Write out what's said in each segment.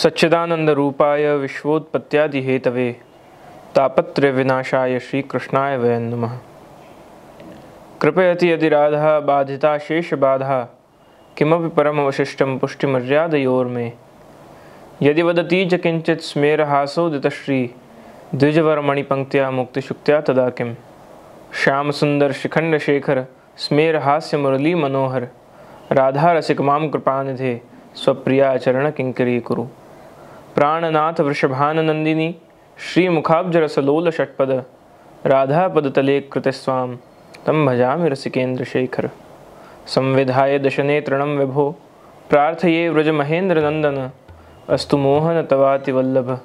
सच्चिदानंद रूपाय विश्वोत्पत्त्यादि Hathaway तापत्रय विनाशाय श्री कृष्णाय वै नमः। कृपयति यदि राधा बाधिता शेष बाधा किमपि परमवशिष्टं पुष्टिमर्यादयोर्मे यदि वदती च किंचित् स्मेरहासोदितश्री द्विजवरमणिपंक्त्या मुक्तिशुक्त्या तदा किम्। श्याम सुंदर शिखंड शेखर स्मेरहास्य मुरली मनोहर राधा रसिक मां कृपानिधे स्वप्रिया चरण किंकरी कुरु। प्राणनाथ वृषभानंदिनी श्री मुखाब्जरसलोल षट्पद राधा पदतले कृतिस्वाम तम भजामि रसिकेन्द्र शेखर। संविधाय दशनेत्रणं विभो प्रार्थये व्रज महेंद्र नंदन अस्तु मोहन तवाति वल्लभ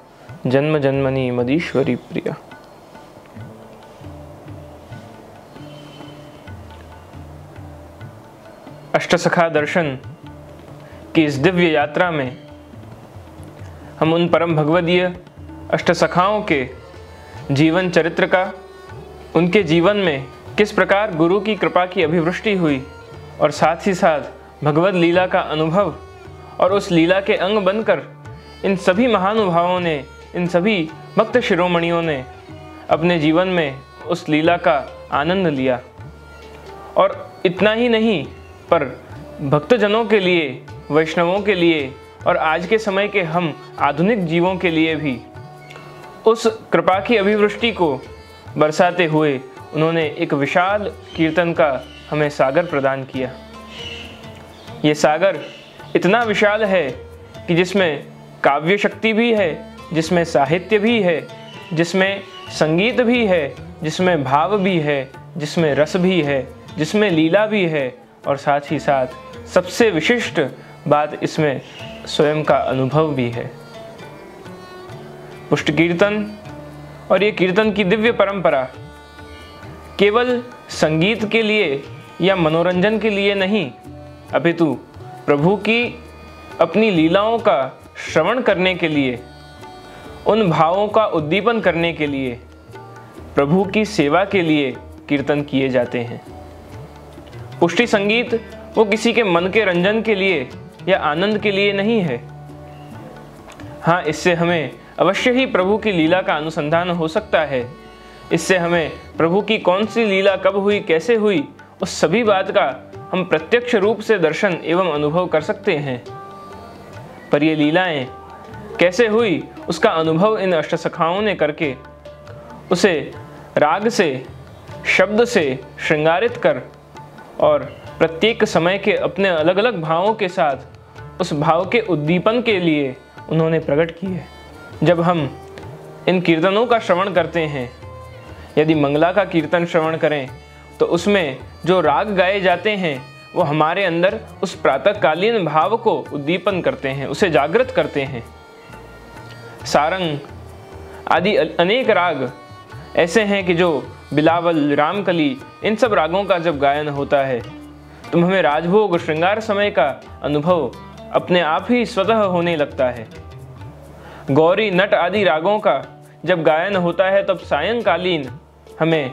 जन्म जन्मनि मदीश्वरी प्रिया। अष्टसखा दर्शन की इस दिव्य यात्रा में हम उन परम भगवदीय अष्टसखाओं के जीवन चरित्र का, उनके जीवन में किस प्रकार गुरु की कृपा की अभिवृष्टि हुई और साथ ही साथ भगवद लीला का अनुभव और उस लीला के अंग बनकर इन सभी महानुभावों ने, इन सभी भक्त शिरोमणियों ने अपने जीवन में उस लीला का आनंद लिया। और इतना ही नहीं पर भक्तजनों के लिए, वैष्णवों के लिए और आज के समय के हम आधुनिक जीवों के लिए भी उस कृपा की अभिवृष्टि को बरसाते हुए उन्होंने एक विशाल कीर्तन का हमें सागर प्रदान किया। ये सागर इतना विशाल है कि जिसमें काव्य शक्ति भी है, जिसमें साहित्य भी है, जिसमें संगीत भी है, जिसमें भाव भी है, जिसमें रस भी है, जिसमें लीला भी है और साथ ही साथ सबसे विशिष्ट बात इसमें स्वयं का अनुभव भी है। पुष्ट कीर्तन और ये कीर्तन की दिव्य परंपरा केवल संगीत के लिए या मनोरंजन के लिए नहीं, अपितु प्रभु की अपनी लीलाओं का श्रवण करने के लिए, उन भावों का उद्दीपन करने के लिए, प्रभु की सेवा के लिए कीर्तन किए जाते हैं। पुष्टि संगीत वो किसी के मन के रंजन के लिए या आनंद के लिए नहीं है, हाँ, इससे हमें अवश्य ही प्रभु की लीला का अनुसंधान हो सकता है। इससे हमें प्रभु की कौन सी लीला कब हुई, कैसे हुई, उस सभी बात का हम प्रत्यक्ष रूप से दर्शन एवं अनुभव कर सकते हैं। पर ये लीलाएं कैसे हुई उसका अनुभव इन अष्टसखाओं ने करके उसे राग से, शब्द से श्रृंगारित कर और प्रत्येक समय के अपने अलग अलग भावों के साथ उस भाव के उद्दीपन के लिए उन्होंने प्रकट किए। जब हम इन कीर्तनों का श्रवण करते हैं, यदि मंगला का कीर्तन श्रवण करें तो उसमें जो राग गाए जाते हैं वो हमारे अंदर उस प्रातःकालीन भाव को उद्दीपन करते हैं, उसे जागृत करते हैं। सारंग आदि अनेक राग ऐसे हैं कि जो बिलावल, रामकली, इन सब रागों का जब गायन होता है तो हमें राजभोग श्रृंगार समय का अनुभव अपने आप ही स्वतः होने लगता है। गौरी, नट आदि रागों का जब गायन होता है तब सायंकालीन हमें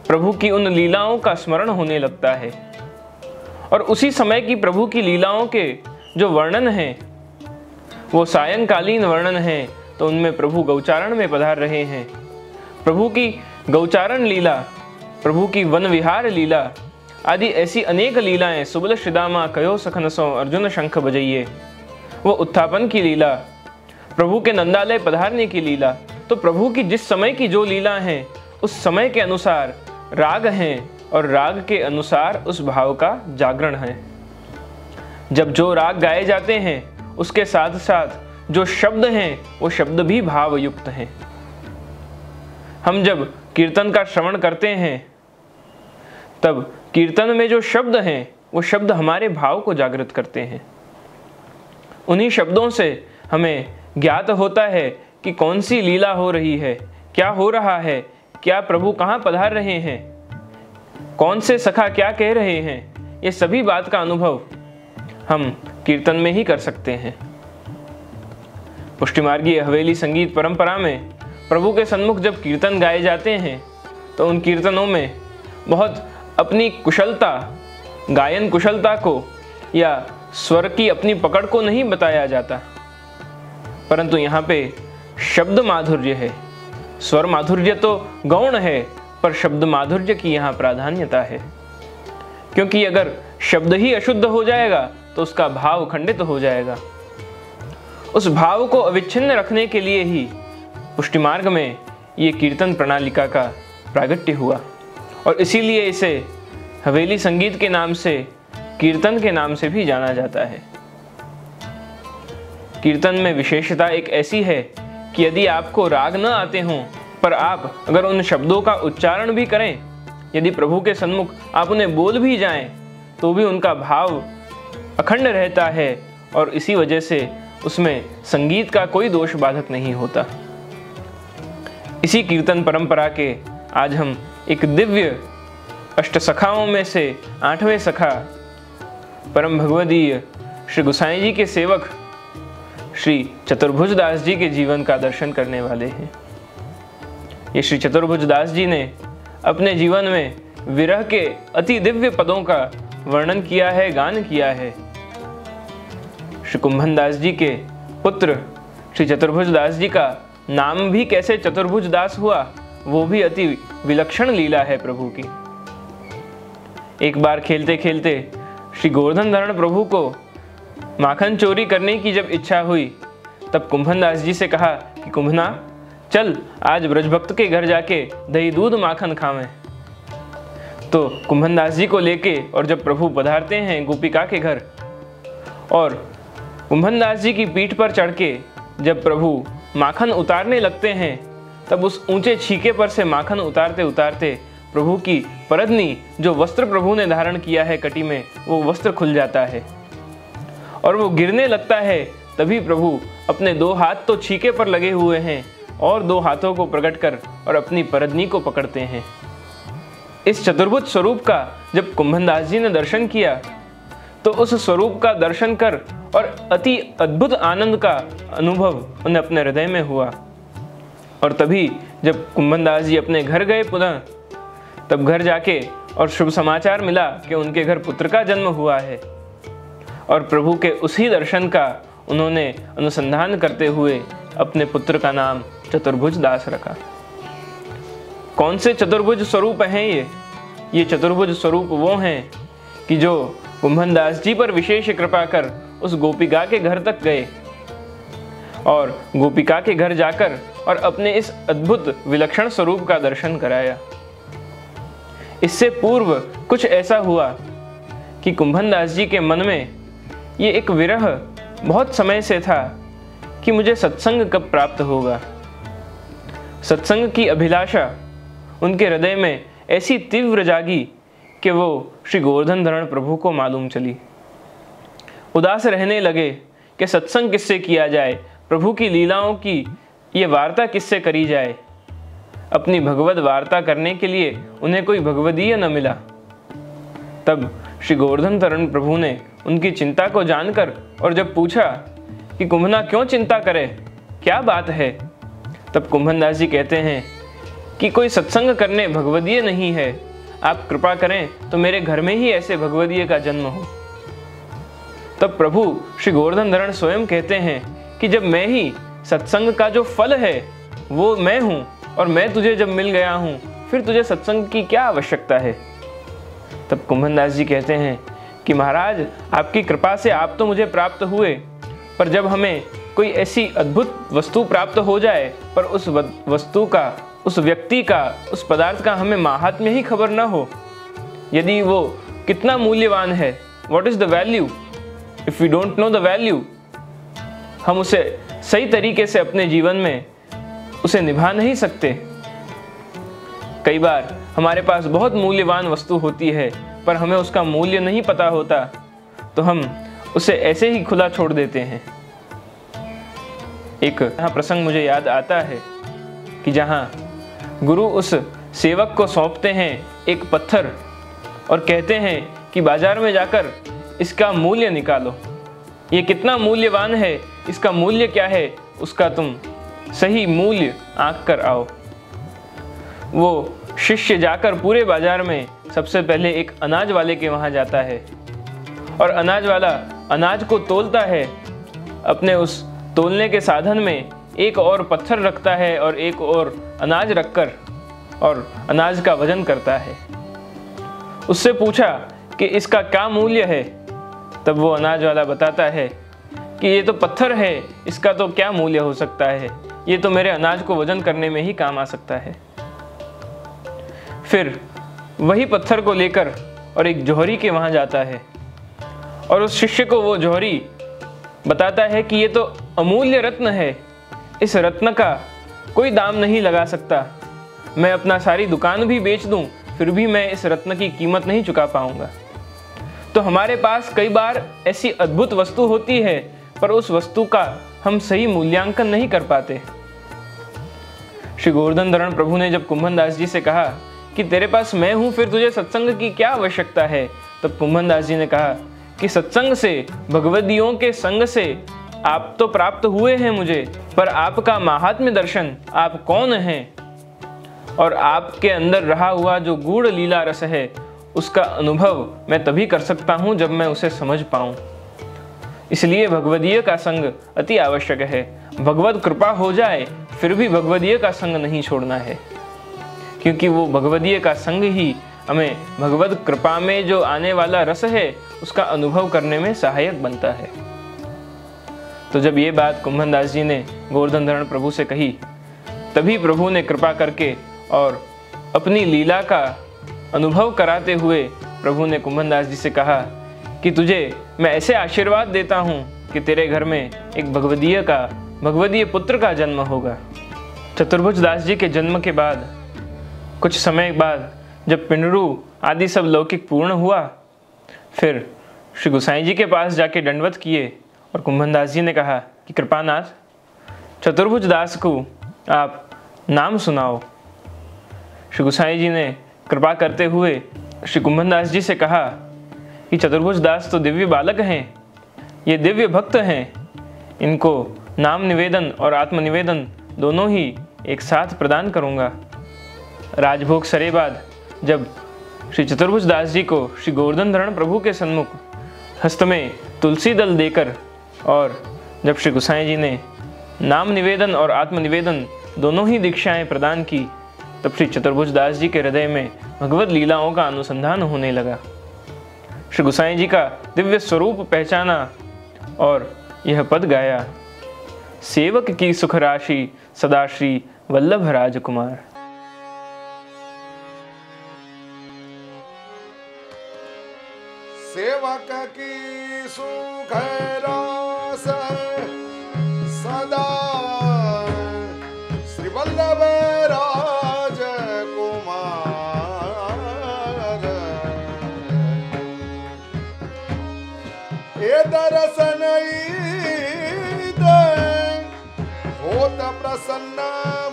प्रभु की उन लीलाओं का स्मरण होने लगता है। और उसी समय की प्रभु की लीलाओं के जो वर्णन हैं वो सायंकालीन वर्णन हैं, तो उनमें प्रभु गौचारण में पधार रहे हैं। प्रभु की गौचारण लीला, प्रभु की वन विहार लीला आदि ऐसी अनेक लीलाएं, सुबल श्रीदामा कहो सखनसो अर्जुन शंख बजइये, वो उत्थापन की लीला, प्रभु के नंदालय पधारने की लीला। तो प्रभु की जिस समय की जो लीला हैं उस समय के अनुसार राग हैं और राग के अनुसार उस भाव का जागरण है। जब जो राग गाए जाते हैं उसके साथ साथ जो शब्द हैं वो शब्द भी भाव युक्त हैं। हम जब कीर्तन का श्रवण करते हैं तब कीर्तन में जो शब्द हैं वो शब्द हमारे भाव को जागृत करते हैं। उन्हीं शब्दों से हमें ज्ञात होता है कि कौन सी लीला हो रही है, क्या हो रहा है, क्या प्रभु कहाँ पधार रहे हैं, कौन से सखा क्या कह रहे हैं। ये सभी बात का अनुभव हम कीर्तन में ही कर सकते हैं। पुष्टिमार्गीय हवेली संगीत परंपरा में प्रभु के सन्मुख जब कीर्तन गाए जाते हैं तो उन कीर्तनों में बहुत अपनी कुशलता, गायन कुशलता को या स्वर की अपनी पकड़ को नहीं बताया जाता, परंतु यहाँ पे शब्द माधुर्य है। स्वर माधुर्य तो गौण है, पर शब्द माधुर्य की यहाँ प्राधान्यता है। क्योंकि अगर शब्द ही अशुद्ध हो जाएगा तो उसका भाव खंडित हो जाएगा। उस भाव को अविच्छिन्न रखने के लिए ही पुष्टि मार्ग में ये कीर्तन प्रणालिका का प्रागट्य हुआ और इसीलिए इसे हवेली संगीत के नाम से, कीर्तन के नाम से भी जाना जाता है। कीर्तन में विशेषता एक ऐसी है कि यदि आपको राग न आते हों पर आप अगर उन शब्दों का उच्चारण भी करें, यदि प्रभु के सन्मुख आप उन्हें बोल भी जाएं, तो भी उनका भाव अखंड रहता है और इसी वजह से उसमें संगीत का कोई दोष बाधक नहीं होता। इसी कीर्तन परंपरा के आज हम एक दिव्य अष्टसखाओं में से 8वें सखा परम भगवदीय श्री गोसाई जी के सेवक श्री चतुर्भुज दास जी के जीवन का दर्शन करने वाले हैं। ये श्री चतुर्भुज दास जी ने अपने जीवन में विरह के अति दिव्य पदों का वर्णन किया है, गान किया है। श्री कुंभन दास जी के पुत्र श्री चतुर्भुज दास जी का नाम भी कैसे चतुर्भुज दास हुआ, वो भी अति विलक्षण लीला है प्रभु की। एक बार खेलते खेलते श्री गोवर्धन धरण प्रभु को माखन चोरी करने की जब इच्छा हुई, तब कुंभन दास जी से कहा कि कुंभना चल आज ब्रजभक्त के घर जाके दही दूध माखन खावें। तो कुंभन दास जी को लेके और जब प्रभु पधारते हैं गोपिका के घर और कुंभन दास जी की पीठ पर चढ़ के जब प्रभु माखन उतारने लगते हैं, तब उस ऊंचे छीके पर से माखन उतारते उतारते प्रभु की परदनी, जो वस्त्र प्रभु ने धारण किया है कटी में, वो वस्त्र खुल जाता है और वो गिरने लगता है। तभी प्रभु अपने 2 हाथ तो छीके पर लगे हुए हैं और 2 हाथों को प्रकट कर और अपनी परदनी को पकड़ते हैं। इस चतुर्भुज स्वरूप का जब कुंभन दास जी ने दर्शन किया तो उस स्वरूप का दर्शन कर और अति अद्भुत आनंद का अनुभव उन्हें अपने हृदय में हुआ। और तभी जब कुंभन दास जी अपने घर गए पुनः, तब घर जाके और शुभ समाचार मिला कि उनके घर पुत्र का जन्म हुआ है। और प्रभु के उसी दर्शन का उन्होंने अनुसंधान करते हुए अपने पुत्र का नाम चतुर्भुज दास रखा। कौन से चतुर्भुज स्वरूप हैं ये चतुर्भुज स्वरूप वो हैं कि जो कुंभन दास जी पर विशेष कृपा कर उस गोपिका के घर तक गए और गोपिका के घर जाकर और अपने इस अद्भुत विलक्षण स्वरूप का दर्शन कराया। इससे पूर्व कुछ ऐसा हुआ कि कुंभन दास जी के मन में ये एक विरह बहुत समय से था कि मुझे सत्संग कब प्राप्त होगा। सत्संग की अभिलाषा उनके हृदय में ऐसी तीव्र जागी कि वो श्री गोवर्धन धरण प्रभु को मालूम चली। उदास रहने लगे कि सत्संग किससे किया जाए, प्रभु की लीलाओं की ये वार्ता किससे करी जाए। अपनी भगवद वार्ता करने के लिए उन्हें कोई भगवदीय न मिला। तब श्री गोवर्धन धरण प्रभु ने उनकी चिंता को जानकर और जब पूछा कि कुंभना क्यों चिंता करे, क्या बात है, तब कुंभन दास जी कहते हैं कि कोई सत्संग करने भगवदीय नहीं है, आप कृपा करें तो मेरे घर में ही ऐसे भगवदीय का जन्म हो। तब प्रभु श्री गोवर्धन धरण स्वयं कहते हैं कि जब मैं ही सत्संग का जो फल है वो मैं हूँ और मैं तुझे जब मिल गया हूँ फिर तुझे सत्संग की क्या आवश्यकता है। तब कुंभन दास जी कहते हैं कि महाराज आपकी कृपा से आप तो मुझे प्राप्त हुए, पर जब हमें कोई ऐसी अद्भुत वस्तु प्राप्त हो जाए पर उस वस्तु का, उस व्यक्ति का, उस पदार्थ का हमें माहात्म्य ही खबर न हो, यदि वो कितना मूल्यवान है, what is the value, if we don't know the value, हम उसे सही तरीके से अपने जीवन में उसे निभा नहीं सकते। कई बार हमारे पास बहुत मूल्यवान वस्तु होती है पर हमें उसका मूल्य नहीं पता होता, तो हम उसे ऐसे ही खुला छोड़ देते हैं। एक यहाँ प्रसंग मुझे याद आता है कि जहाँ गुरु उस सेवक को सौंपते हैं एक पत्थर और कहते हैं कि बाजार में जाकर इसका मूल्य निकालो, ये कितना मूल्यवान है, इसका मूल्य क्या है, उसका तुम सही मूल्य आंक कर आओ। वो शिष्य जाकर पूरे बाजार में सबसे पहले एक अनाज वाले के वहाँ जाता है और अनाज वाला अनाज को तोलता है, अपने उस तोलने के साधन में एक और पत्थर रखता है और एक और अनाज रखकर और अनाज का वजन करता है। उससे पूछा कि इसका क्या मूल्य है, तब वो अनाज वाला बताता है कि ये तो पत्थर है, इसका तो क्या मूल्य हो सकता है, ये तो मेरे अनाज को वजन करने में ही काम आ सकता है। फिर वही पत्थर को लेकर और एक जौहरी के वहाँ जाता है और उस शिष्य को वो जौहरी बताता है कि ये तो अमूल्य रत्न है, इस रत्न का कोई दाम नहीं लगा सकता, मैं अपना सारी दुकान भी बेच दूं फिर भी मैं इस रत्न की कीमत नहीं चुका पाऊंगा। तो हमारे पास कई बार ऐसी अद्भुत वस्तु होती है पर उस वस्तु का हम सही मूल्यांकन नहीं कर पाते। श्री गोवर्धन धरण प्रभु ने जब कुंभन दास जी से कहा कि तेरे पास मैं हूं फिर तुझे सत्संग की क्या आवश्यकता है, तब कुंभन दास जी ने कहा कि सत्संग से, भगवदियों के संग से आप तो प्राप्त हुए हैं मुझे, पर आपका महात्म्य दर्शन, आप कौन हैं और आपके अंदर रहा हुआ जो गूढ़ लीला रस है उसका अनुभव मैं तभी कर सकता हूं जब मैं उसे समझ पाऊं। इसलिए भगवदीय का संग अति आवश्यक है। भगवद कृपा हो जाए फिर भी भगवदीय का संग नहीं छोड़ना है, क्योंकि वो भगवदीय का संग ही हमें भगवद कृपा में जो आने वाला रस है उसका अनुभव करने में सहायक बनता है। तो जब ये बात कुंभन दास जी ने गोवर्धन धरण प्रभु से कही, तभी प्रभु ने कृपा करके और अपनी लीला का अनुभव कराते हुए प्रभु ने कुंभन दास जी से कहा कि तुझे मैं ऐसे आशीर्वाद देता हूँ कि तेरे घर में एक भगवदीय पुत्र का जन्म होगा। चतुर्भुज दास जी के जन्म के बाद कुछ समय बाद जब पिंडरू आदि सब लौकिक पूर्ण हुआ, फिर श्री गोसाई जी के पास जाके दंडवत किए और कुंभन दास जी ने कहा कि कृपानाथ, चतुर्भुज दास को आप नाम सुनाओ। श्री गोसाई जी ने कृपा करते हुए श्री कुंभन दास जी से कहा कि चतुर्भुज दास तो दिव्य बालक हैं, ये दिव्य भक्त हैं, इनको नाम निवेदन और आत्मनिवेदन दोनों ही एक साथ प्रदान करूँगा। राजभोग सरे बाद जब श्री चतुर्भुज दास जी को श्री गोवर्धन धरण प्रभु के सन्मुख हस्त में तुलसी दल देकर और जब श्री गोसाई जी ने नाम निवेदन और आत्मनिवेदन दोनों ही दीक्षाएं प्रदान की, तब श्री चतुर्भुज दास जी के हृदय में भगवत लीलाओं का अनुसंधान होने लगा। श्री गोसाई जी का दिव्य स्वरूप पहचाना और यह पद गाया, सेवक की सुख राशि सदा श्री वल्लभ राजकुमार। सेवक की सुख रास सदा श्री वल्लभ राजकुमार। ए दर्शन होत प्रसन्न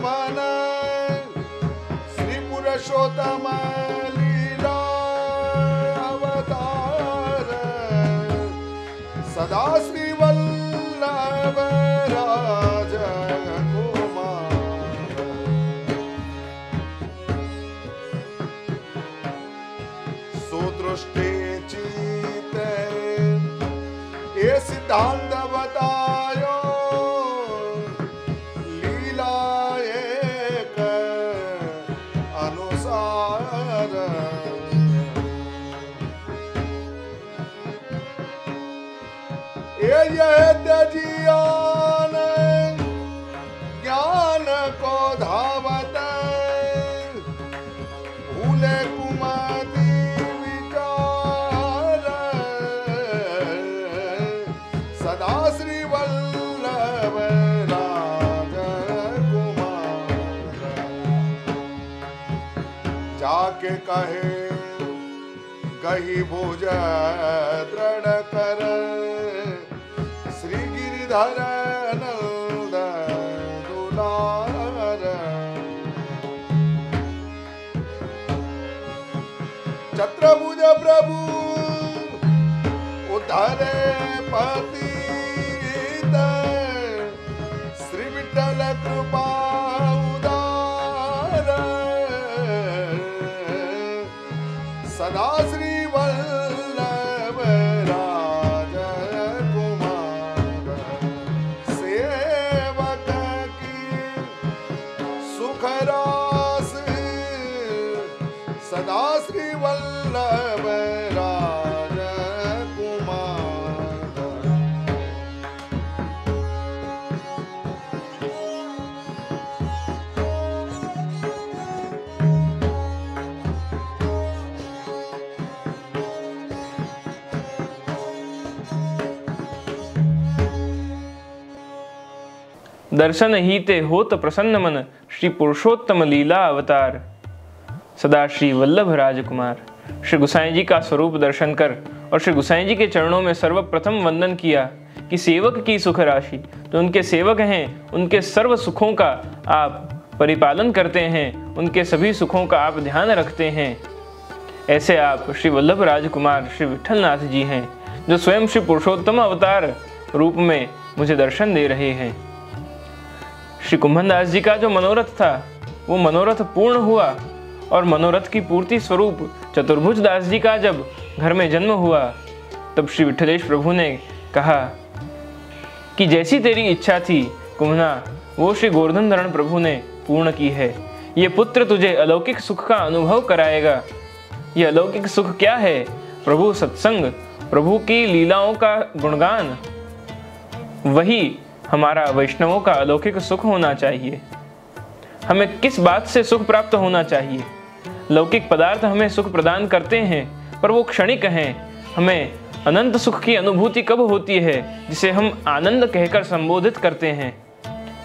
मन श्री पुरुषोत्तम लीला अवतार। सदा श्री वल्लभ राजकुमार। सुदृष्टि चित्ते ये सिद्धांत बतायो, लीला एक अनुसार। ये त्याजियान ज्ञान को धावत, भूले कुमति विचार। सदा श्री वल्लभ राजकुमार। जाके कहे गही भुज दृढ़ कर, श्री गिरिधर नंद दुलार। चतुर्भुज प्रभु उद्धरे पतित, श्री विठ्ठल कृपा उदार। सदा श्री वल्लभ राजकुमार। सेवक की सुख रास सदा श्री वल्लभ राजकुमार। दर्शन ही ते होत प्रसन्न मन श्री पुरुषोत्तम लीला अवतार। सदा श्री वल्लभ राजकुमार। श्री गोसाई जी का स्वरूप दर्शन कर और श्री गोसाई जी के चरणों में सर्वप्रथम वंदन किया कि सेवक की सुख राशि, तो उनके सेवक हैं, उनके सर्व सुखों का आप परिपालन करते हैं, उनके सभी सुखों का आप ध्यान रखते हैं। ऐसे आप श्री वल्लभ राजकुमार श्री विठ्ठलनाथ जी हैं, जो स्वयं श्री पुरुषोत्तम अवतार रूप में मुझे दर्शन दे रहे हैं। श्री कुंभनदास जी का जो मनोरथ था वो मनोरथ पूर्ण हुआ, और मनोरथ की पूर्ति स्वरूप चतुर्भुज दास जी का जब घर में जन्म हुआ, तब श्री विठ्ठलेश प्रभु ने कहा कि जैसी तेरी इच्छा थी कुंभना, वो श्री गोवर्धन धरण प्रभु ने पूर्ण की है। ये पुत्र तुझे अलौकिक सुख का अनुभव कराएगा। ये अलौकिक सुख क्या है? प्रभु सत्संग, प्रभु की लीलाओं का गुणगान, वही हमारा वैष्णवों का अलौकिक सुख होना चाहिए। हमें किस बात से सुख प्राप्त होना चाहिए? लौकिक पदार्थ हमें सुख प्रदान करते हैं, पर वो क्षणिक हैं। हमें अनंत सुख की अनुभूति कब होती है, जिसे हम आनंद कहकर संबोधित करते हैं।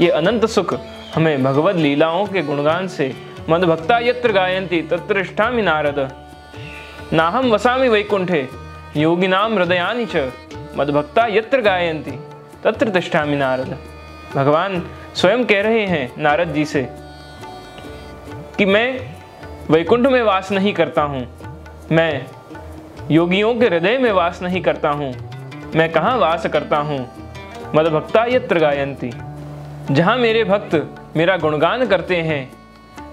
ये अनंत सुख हमें भगवद लीलाओं के गुणगान से, मद्भक्ता यत्र गायन्ति तत्र तिष्ठामि नारद, नाहं वसामि वैकुंठे योगिनाम हृदयानि च, मद्भक्ता यत्र गायन्ति तत्र तिष्ठामि नारद। भगवान स्वयं कह रहे हैं नारद जी से कि मैं वैकुंठ में वास नहीं करता हूँ, मैं योगियों के हृदय में वास नहीं करता हूँ। मैं कहाँ वास करता हूँ? मद्भक्ता यत्र गायन्ति, जहाँ मेरे भक्त मेरा गुणगान करते हैं,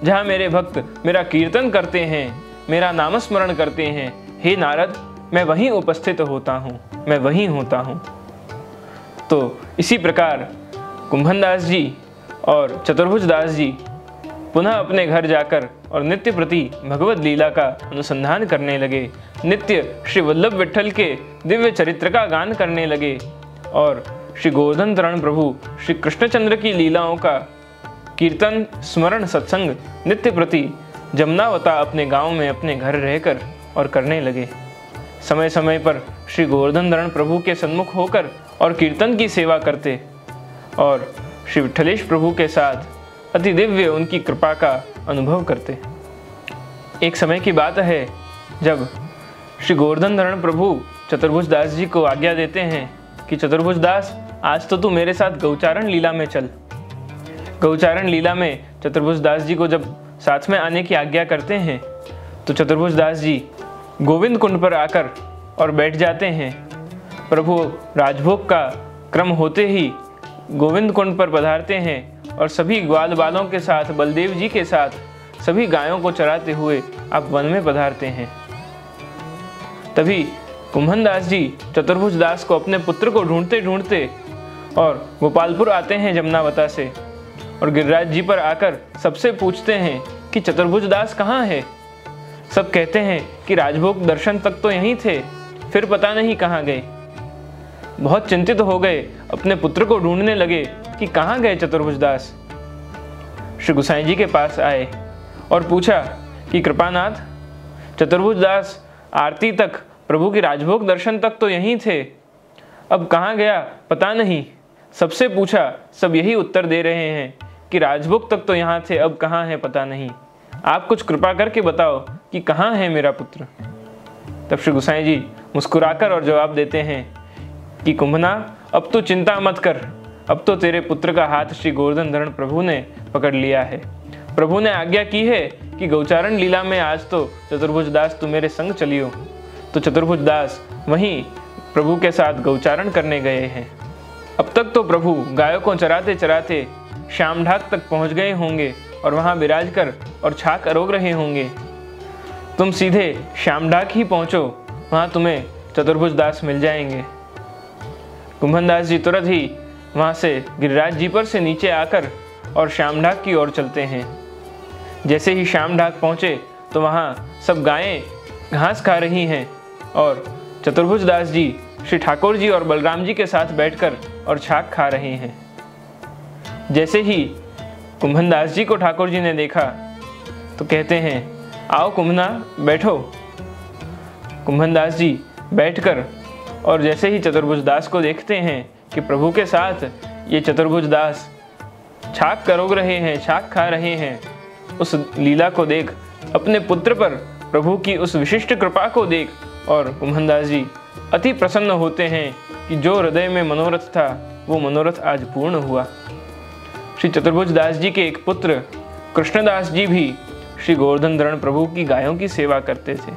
जहाँ मेरे भक्त मेरा कीर्तन करते हैं, मेरा नामस्मरण करते हैं, हे नारद, मैं वहीं उपस्थित होता हूँ, मैं वहीं होता हूँ। तो इसी प्रकार कुंभनदास जी और चतुर्भुज दास जी पुनः अपने घर जाकर और नित्य प्रति भगवत लीला का अनुसंधान करने लगे, नित्य श्री वल्लभ विट्ठल के दिव्य चरित्र का गान करने लगे और श्री गोवर्धन तरण प्रभु श्री कृष्णचंद्र की लीलाओं का कीर्तन स्मरण सत्संग नित्य प्रति जमुनावता अपने गांव में अपने घर रहकर और करने लगे। समय समय पर श्री गोवर्धन तरण प्रभु के सन्मुख होकर और कीर्तन की सेवा करते और श्री विट्ठलेश प्रभु के साथ अति दिव्य उनकी कृपा का अनुभव करते। एक समय की बात है जब श्री गोवर्धन तरण प्रभु चतुर्भुज दास जी को आज्ञा देते हैं कि चतुर्भुज दास, आज तो तू मेरे साथ गौचारण लीला में चल। गौचारण लीला में चतुर्भुज दास जी को जब साथ में आने की आज्ञा करते हैं तो चतुर्भुज दास जी गोविंद कुंड पर आकर और बैठ जाते हैं। प्रभु राजभोग का क्रम होते ही गोविंद कुंड पर पधारते हैं और सभी ग्वाल बालों के साथ बलदेव जी के साथ सभी गायों को चराते हुए आप वन में पधारते हैं। तभी कुंभनदास जी चतुर्भुज दास को अपने पुत्र को ढूंढते ढूंढते और गोपालपुर आते हैं जमुनावता से और गिरिराज जी पर आकर सबसे पूछते हैं कि चतुर्भुज दास कहाँ है। सब कहते हैं कि राजभोग दर्शन तक तो यहीं थे, फिर पता नहीं कहाँ गए। बहुत चिंतित हो गए, अपने पुत्र को ढूंढने लगे कि कहाँ गए चतुर्भुज दास। श्री गोसाई जी के पास आए और पूछा कि कृपानाथ, चतुर्भुज दास आरती तक प्रभु की राजभोग दर्शन तक तो यहीं थे, अब कहाँ गया पता नहीं। सबसे पूछा, सब यही उत्तर दे रहे हैं कि राजभोग तक तो यहाँ थे, अब कहाँ है पता नहीं। आप कुछ कृपा करके बताओ कि कहाँ है मेरा पुत्र। तब श्री गोसाई जी मुस्कुराकर और जवाब देते हैं कि कुंभना, अब तो चिंता मत कर, अब तो तेरे पुत्र का हाथ श्री गोवर्धन तरण प्रभु ने पकड़ लिया है। प्रभु ने आज्ञा की है कि गौचारण लीला में आज तो चतुर्भुज दास तू मेरे संग चलियो। तो चतुर्भुज दास वहीं प्रभु के साथ गौचारण करने गए हैं। अब तक तो प्रभु गायों को चराते चराते श्याम ढाक तक पहुंच गए होंगे और वहां विराज कर और छाक अरोग रहे होंगे। तुम सीधे श्याम ढाक ही पहुंचो, वहां तुम्हें चतुर्भुज दास मिल जाएंगे। कुंभनदास जी तुरंत ही वहां से गिरिराज जी पर से नीचे आकर और श्याम ढाक की ओर चलते हैं। जैसे ही श्याम ढाक पहुंचे तो वहां सब गायें घास खा रही हैं और चतुर्भुज दास जी श्री ठाकुर जी और बलराम जी के साथ बैठकर और छाक खा रहे हैं। जैसे ही कुंभनदास जी को ठाकुर जी ने देखा तो कहते हैं, आओ कुंभना बैठो। कुंभनदास जी बैठकर और जैसे ही चतुर्भुज दास को देखते हैं कि प्रभु के साथ ये चतुर्भुज दास छाक करोग रहे हैं, छाक खा रहे हैं, उस लीला को देख, अपने पुत्र पर प्रभु की उस विशिष्ट कृपा को देख और कुंभनदास जी अति प्रसन्न होते हैं कि जो हृदय में मनोरथ था वो मनोरथ आज पूर्ण हुआ। श्री चतुर्भुज दास जी के एक पुत्र कृष्णदास जी भी श्री गोवर्धन तरण प्रभु की गायों की सेवा करते थे।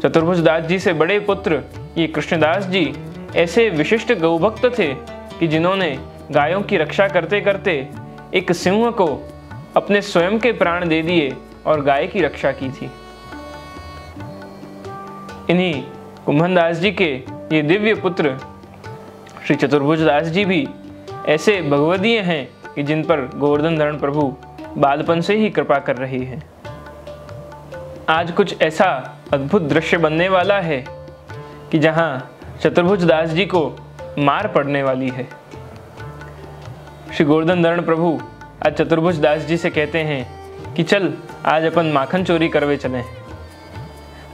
चतुर्भुज दास जी से बड़े पुत्र ये कृष्णदास जी ऐसे विशिष्ट गौभक्त थे कि जिन्होंने गायों की रक्षा करते करते एक सिंह को अपने स्वयं के प्राण दे दिए और गाय की रक्षा की थी। इन्हीं कुंभनदास जी के ये दिव्य पुत्र श्री चतुर्भुज दास जी भी ऐसे भगवदीय हैं कि जिन पर गोवर्धन तरण प्रभु बालपन से ही कृपा कर रहे हैं। आज कुछ ऐसा अद्भुत दृश्य बनने वाला है कि जहां चतुर्भुज दास जी को मार पड़ने वाली है। श्री गोवर्धन तरण प्रभु आज चतुर्भुज दास जी से कहते हैं कि चल आज अपन माखन चोरी करवे चलें।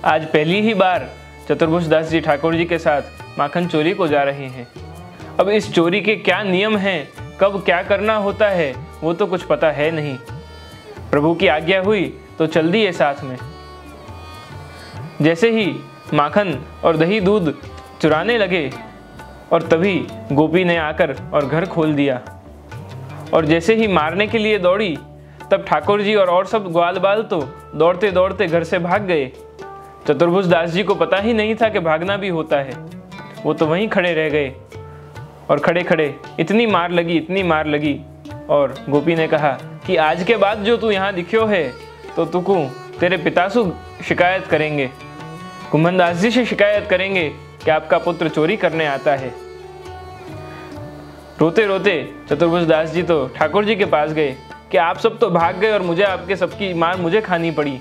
आज पहली ही बार चतुर्भुज दास जी ठाकुर जी के साथ माखन चोरी को जा रहे हैं। अब इस चोरी के क्या नियम हैं, कब क्या करना होता है, वो तो कुछ पता है नहीं। प्रभु की आज्ञा हुई तो चल दिए साथ में। जैसे ही माखन और दही दूध चुराने लगे और तभी गोपी ने आकर और घर खोल दिया और जैसे ही मारने के लिए दौड़ी तब ठाकुर जी और सब ग्वाल बाल तो दौड़ते दौड़ते घर से भाग गए। चतुर्भुज दास जी को पता ही नहीं था कि भागना भी होता है। वो तो वहीं खड़े रह गए और खड़े खड़े इतनी मार लगी और गोपी ने कहा कि आज के बाद जो तू यहाँ दिख्यो है तो तुकू तेरे पितासु शिकायत करेंगे, कुंभनदास जी से शिकायत करेंगे कि आपका पुत्र चोरी करने आता है। रोते रोते चतुर्भुज दास जी तो ठाकुर जी के पास गए कि आप सब तो भाग गए और मुझे आपके सबकी मार मुझे खानी पड़ी।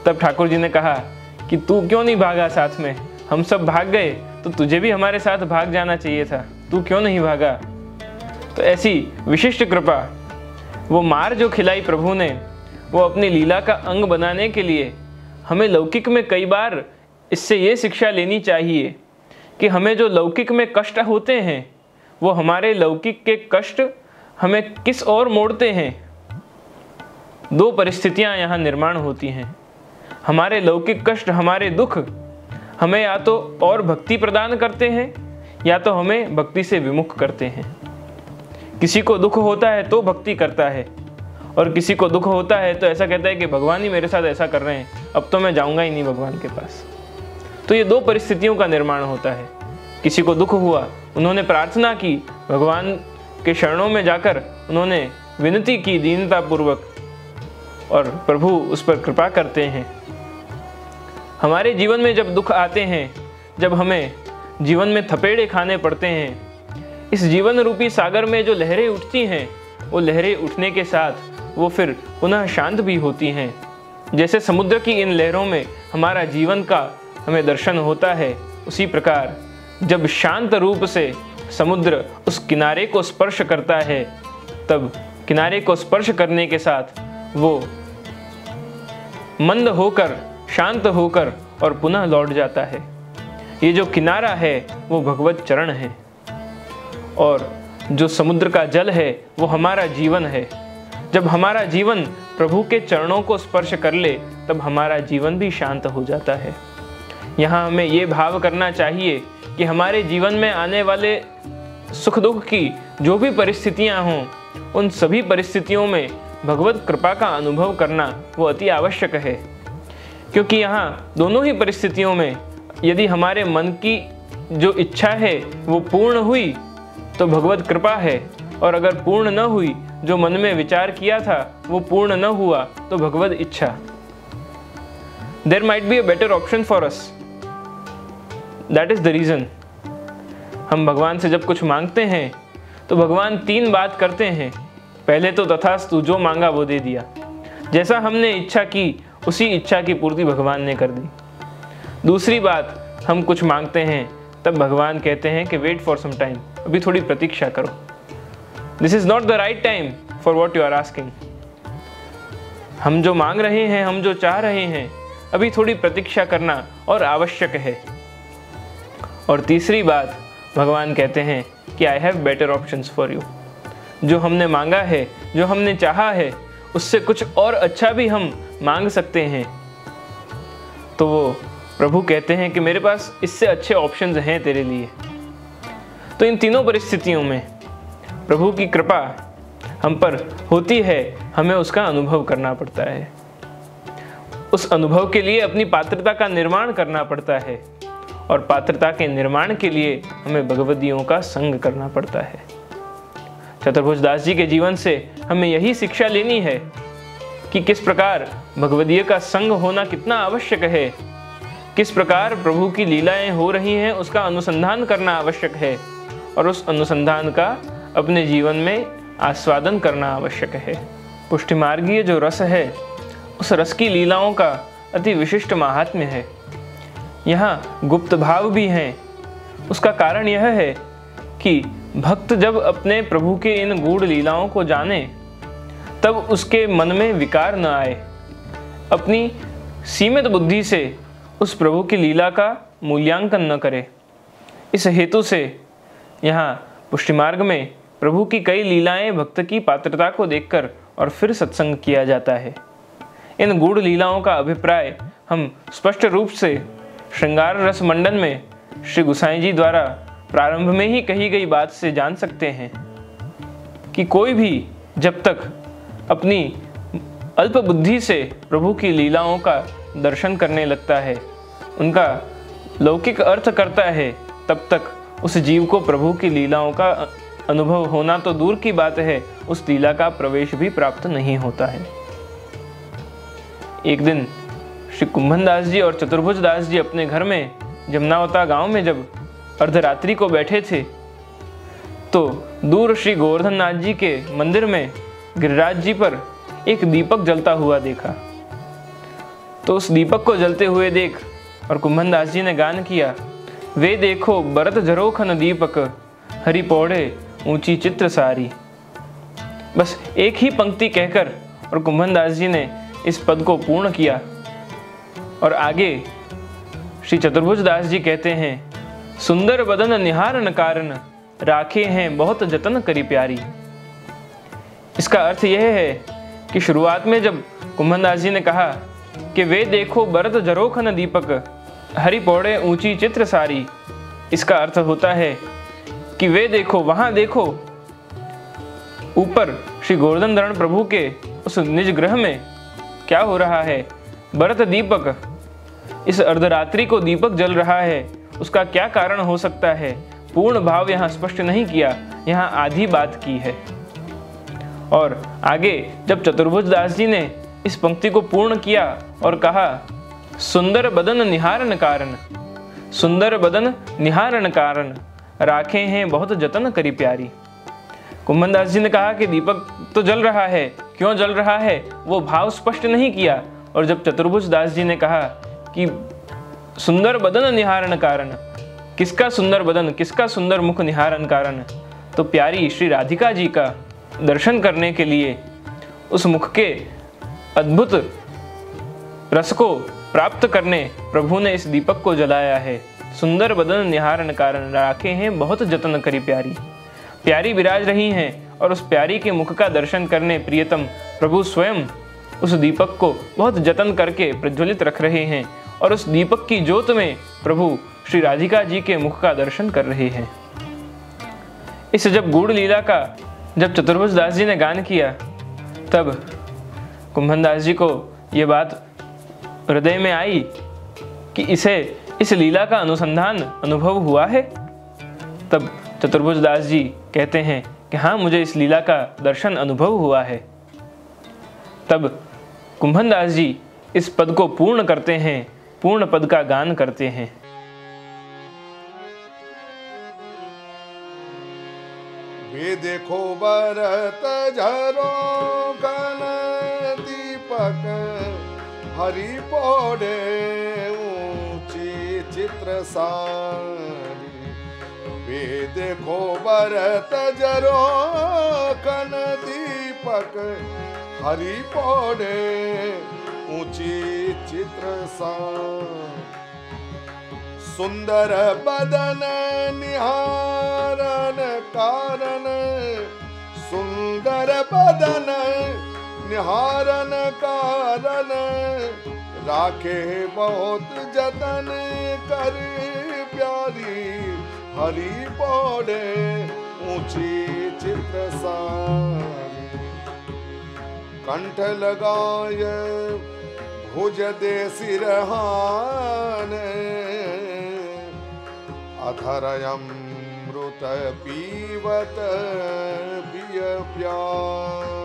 तब ठाकुर जी ने कहा कि तू क्यों नहीं भागा साथ में, हम सब भाग गए तो तुझे भी हमारे साथ भाग जाना चाहिए था, तू क्यों नहीं भागा। तो ऐसी विशिष्ट कृपा, वो मार जो खिलाई प्रभु ने, वो अपनी लीला का अंग बनाने के लिए हमें लौकिक में कई बार इससे ये शिक्षा लेनी चाहिए कि हमें जो लौकिक में कष्ट होते हैं वो हमारे लौकिक के कष्ट हमें किस ओर मोड़ते हैं। दो परिस्थितियां यहाँ निर्माण होती हैं। हमारे लौकिक कष्ट, हमारे दुख हमें या तो और भक्ति प्रदान करते हैं या तो हमें भक्ति से विमुख करते हैं। किसी को दुख होता है तो भक्ति करता है और किसी को दुख होता है तो ऐसा कहता है कि भगवान ही मेरे साथ ऐसा कर रहे हैं, अब तो मैं जाऊंगा ही नहीं भगवान के पास। तो ये दो परिस्थितियों का निर्माण होता है। किसी को दुख हुआ, उन्होंने प्रार्थना की, भगवान के चरणों में जाकर उन्होंने विनती की दीनतापूर्वक और प्रभु उस पर कृपा करते हैं। हमारे जीवन में जब दुख आते हैं, जब हमें जीवन में थपेड़े खाने पड़ते हैं, इस जीवन रूपी सागर में जो लहरें उठती हैं, वो लहरें उठने के साथ वो फिर पुनः शांत भी होती हैं। जैसे समुद्र की इन लहरों में हमारा जीवन का हमें दर्शन होता है, उसी प्रकार जब शांत रूप से समुद्र उस किनारे को स्पर्श करता है, तब किनारे को स्पर्श करने के साथ वो मंद होकर, शांत होकर और पुनः लौट जाता है। ये जो किनारा है वो भगवत चरण है और जो समुद्र का जल है वो हमारा जीवन है। जब हमारा जीवन प्रभु के चरणों को स्पर्श कर ले तब हमारा जीवन भी शांत हो जाता है। यहाँ हमें ये भाव करना चाहिए कि हमारे जीवन में आने वाले सुख दुख की जो भी परिस्थितियाँ हों, उन सभी परिस्थितियों में भगवत कृपा का अनुभव करना वो अति आवश्यक है। क्योंकि यहाँ दोनों ही परिस्थितियों में यदि हमारे मन की जो इच्छा है वो पूर्ण हुई तो भगवत कृपा है, और अगर पूर्ण न हुई, जो मन में विचार किया था वो पूर्ण न हुआ, तो भगवत इच्छा। There might be a better option for us. That is the reason. हम भगवान से जब कुछ मांगते हैं तो भगवान तीन बात करते हैं। पहले तो तथास्तु, जो मांगा वो दे दिया। जैसा हमने इच्छा की उसी इच्छा की पूर्ति भगवान ने कर दी। दूसरी बात, हम कुछ मांगते हैं तब भगवान कहते हैं कि वेट फॉर सम टाइम, अभी थोड़ी प्रतीक्षा करो। This is not the right time for what you are asking. हम जो मांग रहे हैं, हम जो चाह रहे हैं, अभी थोड़ी प्रतीक्षा करना और आवश्यक है। और तीसरी बात, भगवान कहते हैं कि I have better options for you. जो हमने मांगा है, जो हमने चाहा है, उससे कुछ और अच्छा भी हम मांग सकते हैं। तो वो प्रभु कहते हैं कि मेरे पास इससे अच्छे ऑप्शंस हैं तेरे लिए। तो इन तीनों परिस्थितियों में प्रभु की कृपा हम पर होती है, हमें उसका अनुभव करना पड़ता है। उस अनुभव के लिए अपनी पात्रता का निर्माण करना पड़ता है और पात्रता के निर्माण के लिए हमें भगवदियों का संग करना पड़ता है। चतुर्भुज दास जी के जीवन से हमें यही शिक्षा लेनी है कि किस प्रकार भगवदीय का संग होना कितना आवश्यक है, किस प्रकार प्रभु की लीलाएं हो रही हैं उसका अनुसंधान करना आवश्यक है और उस अनुसंधान का अपने जीवन में आस्वादन करना आवश्यक है। पुष्टिमार्गीय जो रस है, उस रस की लीलाओं का अति विशिष्ट महात्म्य है। यहाँ गुप्त भाव भी हैं। उसका कारण यह है कि भक्त जब अपने प्रभु के इन गूढ़ लीलाओं को जाने तब उसके मन में विकार न आए, अपनी सीमित बुद्धि से उस प्रभु की लीला का मूल्यांकन न करे। इस हेतु से यहाँ पुष्टिमार्ग में प्रभु की कई लीलाएं भक्त की पात्रता को देखकर और फिर सत्संग किया जाता है। इन गूढ़ लीलाओं का अभिप्राय हम स्पष्ट रूप से श्रृंगार रस मंडन में श्री गोसाई जी द्वारा प्रारंभ में ही कही गई बात से जान सकते हैं कि कोई भी जब तक अपनी अल्प बुद्धि से प्रभु की लीलाओं का दर्शन करने लगता है, उनका लौकिक अर्थ करता है, तब तक उस जीव को प्रभु की लीलाओं का अनुभव होना तो दूर की बात है, उस लीला का प्रवेश भी प्राप्त नहीं होता है। एक दिन श्री कुंभन दास जी और चतुर्भुज दास जी अपने घर में जमनावता गांव में जब अर्धरात्रि को बैठे थे तो दूर श्री गोवर्धन नाथ जी के मंदिर में गिरिराज जी पर एक दीपक जलता हुआ देखा। तो उस दीपक को जलते हुए देख और कुंभन दास जी ने गान किया, वे देखो बरत झरोखन दीपक, हरि पौड़े ऊंची चित्र सारी। बस एक ही पंक्ति कहकर और कुंभन दास जी ने इस पद को पूर्ण किया। और आगे श्री चतुर्भुज दास जी कहते हैं, सुंदर बदन निहारन कारण, राखे हैं बहुत जतन करी प्यारी। इसका अर्थ यह है कि शुरुआत में जब कुंभन दास जी ने कहा कि वे देखो बरत झरोखन दीपक, हरि पौड़े ऊंची चित्र सारी, इसका अर्थ होता है कि वे देखो, वहां देखो ऊपर श्री गोवर्धन धरण प्रभु के उस निज ग्रह में क्या हो रहा है। बरत दीपक, इस अर्धरात्रि को दीपक जल रहा है, उसका क्या कारण हो सकता है। पूर्ण भाव यहाँ स्पष्ट नहीं किया, यहाँ आधी बात की है। और आगे जब चतुर्भुज दास जी ने इस पंक्ति को पूर्ण किया और कहा, सुंदर बदन निहारन कारण, सुंदर बदन निहारन कारण, राखे हैं बहुत जतन करी प्यारी। कुंभन दास जी ने कहा कि दीपक तो जल रहा है, क्यों जल रहा है वो भाव स्पष्ट नहीं किया। और जब चतुर्भुज दास जी ने कहा कि सुंदर बदन निहारन कारण, किसका सुंदर बदन, किसका सुंदर मुख निहारन कारण, तो प्यारी श्री राधिका जी का दर्शन करने के लिए उस मुख के अद्भुत रस को प्राप्त करने प्रभु ने इस दीपक को जलाया है। सुंदर बदन निहारन कारण, राखे हैं बहुत जतन करी प्यारी। प्यारी विराज रही हैं और उस प्यारी के मुख का दर्शन करने प्रियतम प्रभु स्वयं उस दीपक को बहुत जतन करके प्रज्वलित रख रहे हैं और उस दीपक की ज्योत में प्रभु श्री राधिका जी के मुख का दर्शन कर रहे हैं। इस जब गूढ़ लीला का जब चतुर्भुज दास जी ने गान किया, तब कुंभन दास जी को ये बात हृदय में आई कि इसे इस लीला का अनुसंधान अनुभव हुआ है। तब चतुर्भुज दास जी कहते हैं कि हाँ, मुझे इस लीला का दर्शन अनुभव हुआ है। तब कुंभन दास जी इस पद को पूर्ण करते हैं, पूर्ण पद का गान करते हैं। वे देखो बरत झरोखन दीपक, हरि पौड़े ऊंची चित्र सारी। वे देखो बरत झरोखन दीपक, हरि पौड़े ऊंची चित्र सारी। सुंदर बदन निहारन कारण, सुंदर बदन निहारन कारण, राखे बहुत जतन कर प्यारी। हरि पौड़े ऊंची चित्र सारी। कंठ लगाय भुज दे सिरहान, अधर अमृत पीवत पिय प्यार।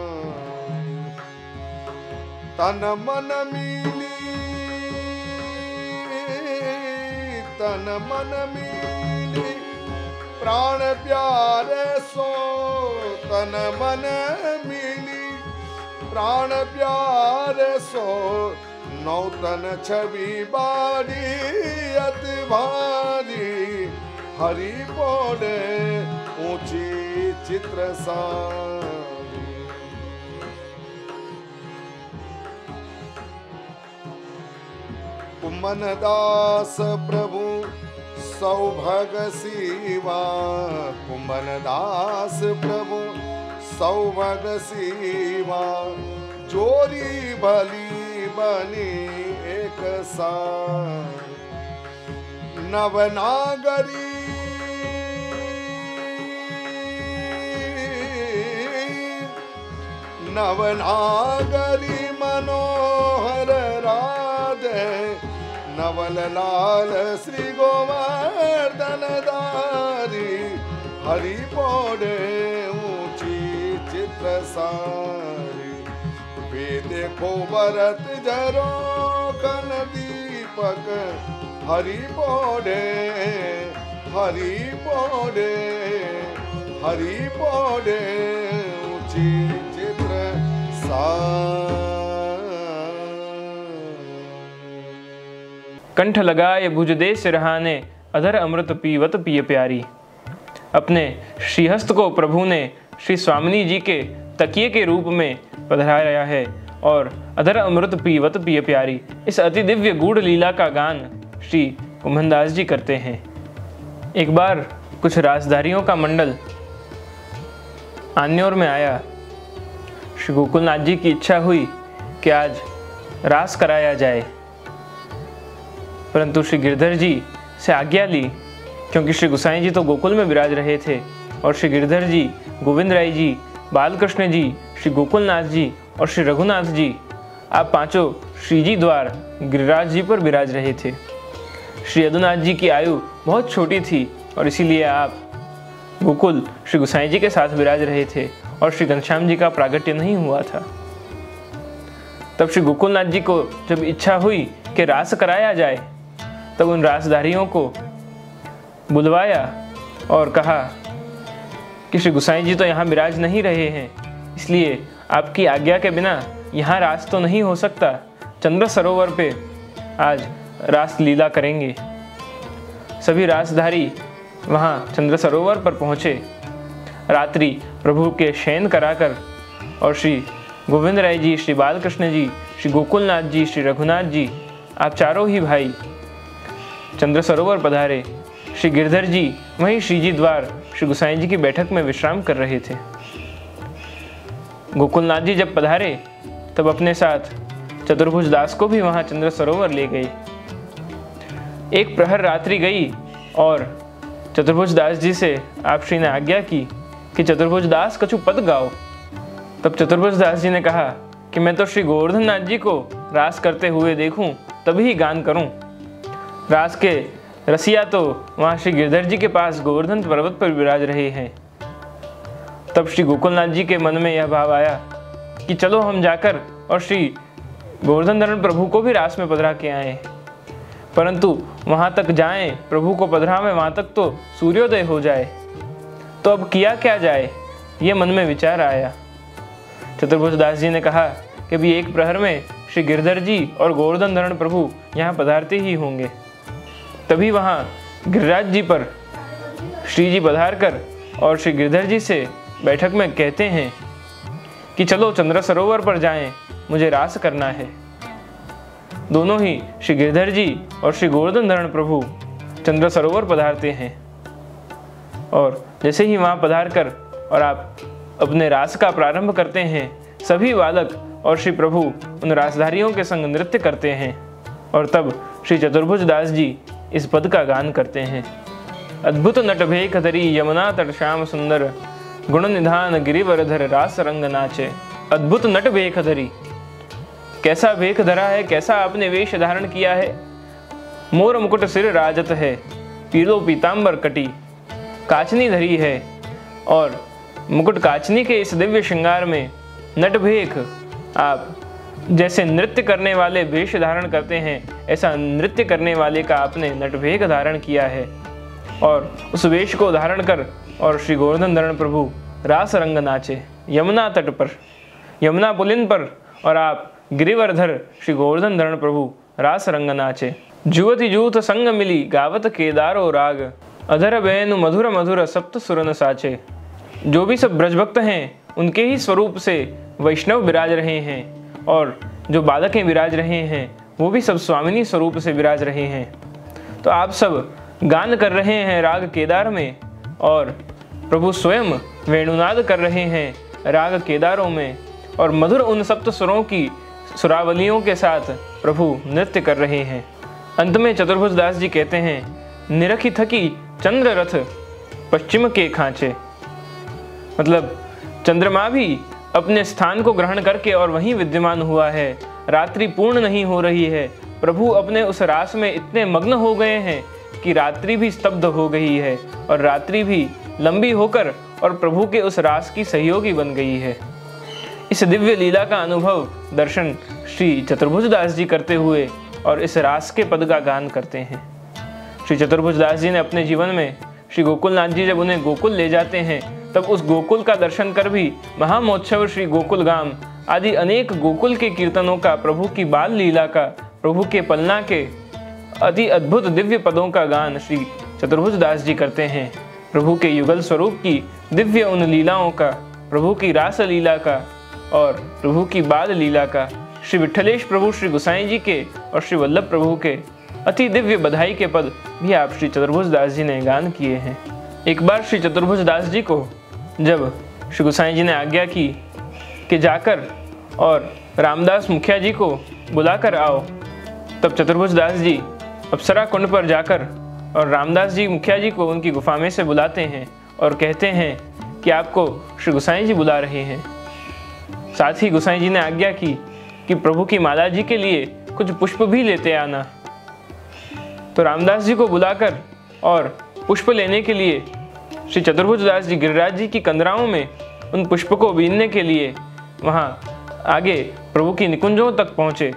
तन मन मिली, तन मन मिली, प्राण प्यारे सो। तन मन मिली, प्राण प्यारे सो। नौतन छवि बारी अति भारी। हरि पौड़े ऊंची चित्र सारी। कुंभन दास प्रभु सौभग सीवा। कुंभन दास प्रभु सौभग सीवा। जोरी भली बनी एक सार। नवनागरी नवनागरी मनोहर राधे। नवल लाल श्री गोवर्धन दारी। हरि पौड़े ऊंची चित्र सारी। वे देखो बरत झरोखन दीपक। हरि पौड़े, हरि पौड़े, हरि पौड़े ऊंची चित्र कंठ लगाए भुज दे सिरहाने, अधर अमृत पीवत पिय प्यारी। अपने श्रीहस्त को प्रभु ने श्री स्वामिनी जी के तकिए के रूप में पधराया है और अधर अमृत पीवत पिय प्यारी, इस अति दिव्य गूढ़ लीला का गान श्री कुंभनदास जी करते हैं। एक बार कुछ रासधारियों का मंडल आन्योर में आया। श्री गोकुलनाथ जी की इच्छा हुई कि आज रास कराया जाए, परंतु श्री गिरधर जी से आज्ञा ली, क्योंकि श्री गोसाई जी तो गोकुल में विराज रहे थे और श्री गिरधर जी, गोविंद राय जी, बालकृष्ण जी, श्री गोकुलनाथ जी और श्री रघुनाथ जी, आप पांचों श्रीजी द्वार गिरिराज जी पर विराज रहे थे। श्री यदुनाथ जी की आयु बहुत छोटी थी और इसीलिए आप गोकुल श्री गोसाई जी के साथ विराज रहे थे और श्री घनश्याम जी का प्रागट्य नहीं हुआ था। तब श्री गोकुलनाथ जी को जब इच्छा हुई कि रास कराया जाए, तब उन रासधारियों को बुलवाया और कहा कि श्री गोसाई जी तो यहाँ विराज नहीं रहे हैं, इसलिए आपकी आज्ञा के बिना यहाँ रास तो नहीं हो सकता। चंद्र सरोवर पे आज रास लीला करेंगे। सभी रासधारी वहाँ चंद्र सरोवर पर पहुँचे। रात्रि प्रभु के शयन कराकर और श्री गोविंद राय जी, श्री बालकृष्ण जी, श्री गोकुलनाथ जी, श्री रघुनाथ जी, आप चारों ही भाई चंद्र सरोवर पधारे। श्री गिरधर जी वहीं श्रीजी द्वार श्री गोसाई जी की बैठक में विश्राम कर रहे थे। गोकुलनाथ जी जब पधारे तब अपने साथ चतुर्भुज दास को भी वहां चंद्र सरोवर ले गए। एक प्रहर रात्रि गई और चतुर्भुज दास जी से आप श्री ने आज्ञा की कि चतुर्भुज दास कछु पद गाओ। तब चतुर्भुज दास जी ने कहा कि मैं तो श्री गोवर्धन नाथ जी को रास करते हुए देखूं तभी गान करूं। रास के रसिया तो वहाँ श्री गिरधर जी के पास गोवर्धन पर्वत पर विराज रहे हैं। तब श्री गोकुलनाथ जी के मन में यह भाव आया कि चलो हम जाकर और श्री गोवर्धन धरण प्रभु को भी रास में पधरा के आए, परंतु वहाँ तक जाएं, प्रभु को पधरावें, वहाँ तक तो सूर्योदय हो जाए, तो अब किया क्या जाए, ये मन में विचार आया। चतुर्भुज दास जी ने कहा कि भी एक प्रहर में श्री गिरधर जी और गोवर्धन धरण प्रभु यहाँ पधारते ही होंगे। तभी वहाँ गिरिराज जी पर श्री जी पधार कर और श्री गिरधर जी से बैठक में कहते हैं कि चलो चंद्र सरोवर पर जाएं, मुझे रास करना है। दोनों ही श्री गिरधर जी और श्री गोवर्धन धरण प्रभु चंद्र सरोवर पधारते हैं और जैसे ही वहाँ पधार कर और आप अपने रास का प्रारंभ करते हैं, सभी बालक और श्री प्रभु उन रासधारियों के संग नृत्य करते हैं और तब श्री चतुर्भुज दास जी इस पद का गान करते हैं। अद्भुत नट भेख धरी यमुना तट श्याम सुंदर, गुण निधान गिरिवरधर रास रंग नाचे। अद्भुत नट भेख धरी, कैसा भेख धरा है, कैसा आपने वेश धारण किया है। मोर मुकुट सिर राजत है, पीलो पीताम्बर कटी, काचनी धरी है और मुकुट काचनी के इस दिव्य श्रृंगार में नट भेख आप जैसे नृत्य करने वाले वेश धारण करते हैं, ऐसा नृत्य करने वाले का आपने नटभेख धारण किया है। और उस वेश को धारण कर और श्री गोवर्धन धरण प्रभु रास रंग नाचे यमुना तट पर, यमुना पुलिन पर, और आप गिरिवरधर श्री गोवर्धन धरण प्रभु रास रंग नाचे। जुवति जूथ संग मिली गावत केदारो राग, अधर बैनु मधुर मधुर सप्त सुरन साचे। जो भी सब ब्रजभक्त हैं उनके ही स्वरूप से वैष्णव विराज रहे हैं और जो बालकें विराज रहे हैं वो भी सब स्वामिनी स्वरूप से विराज रहे हैं। तो आप सब गान कर रहे हैं राग केदार में और प्रभु स्वयं वेणुनाद कर रहे हैं राग केदारों में और मधुर उन सप्त सुरों की सुरावलियों के साथ प्रभु नृत्य कर रहे हैं। अंत में चतुर्भुज दास जी कहते हैं, निरखी थकी चंद्र रथ पश्चिम के खांचे। मतलब चंद्रमा भी अपने स्थान को ग्रहण करके और वहीं विद्यमान हुआ है। रात्रि पूर्ण नहीं हो रही है, प्रभु अपने उस रास में इतने मग्न हो गए हैं कि रात्रि भी स्तब्ध हो गई है और रात्रि भी लंबी होकर और प्रभु के उस रास की सहयोगी बन गई है। इस दिव्य लीला का अनुभव दर्शन श्री चतुर्भुज दास जी करते हुए और इस रास के पद का गान करते हैं। श्री चतुर्भुज दास जी ने अपने जीवन में श्री गोकुलनाथ जी जब उन्हें गोकुल ले जाते हैं तब उस गोकुल का दर्शन कर भी महामहोत्सव श्री गोकुल गाम आदि अनेक गोकुल के कीर्तनों का, प्रभु की बाल लीला का, प्रभु के पलना के अति अद्भुत दिव्य पदों का गान श्री चतुर्भुज दास जी करते हैं। प्रभु के युगल स्वरूप की दिव्य उन लीलाओं का, प्रभु की रास लीला का और प्रभु की बाल लीला का, श्री विठलेश प्रभु श्री गोसाई जी के और श्री वल्लभ प्रभु के अति दिव्य बधाई के पद भी आप श्री चतुर्भुज दास जी ने गान किए हैं। एक बार श्री चतुर्भुज दास जी को जब श्री गोसाई जी ने आज्ञा की कि जाकर और रामदास मुखिया जी को बुलाकर आओ, तब चतुर्भुज दास जी अप्सरा कुंड पर जाकर और रामदास जी मुखिया जी को उनकी गुफा में से बुलाते हैं और कहते हैं कि आपको श्री गोसाई जी बुला रहे हैं। साथ ही गोसाई जी ने आज्ञा की कि प्रभु की माला जी के लिए कुछ पुष्प भी लेते आना। तो रामदास जी को बुलाकर और पुष्प लेने के लिए श्री चतुर्भुज दास जी गिरिराज जी की कंदराओं में उन पुष्प को बीनने के लिए वहाँ आगे प्रभु की निकुंजों तक पहुँचे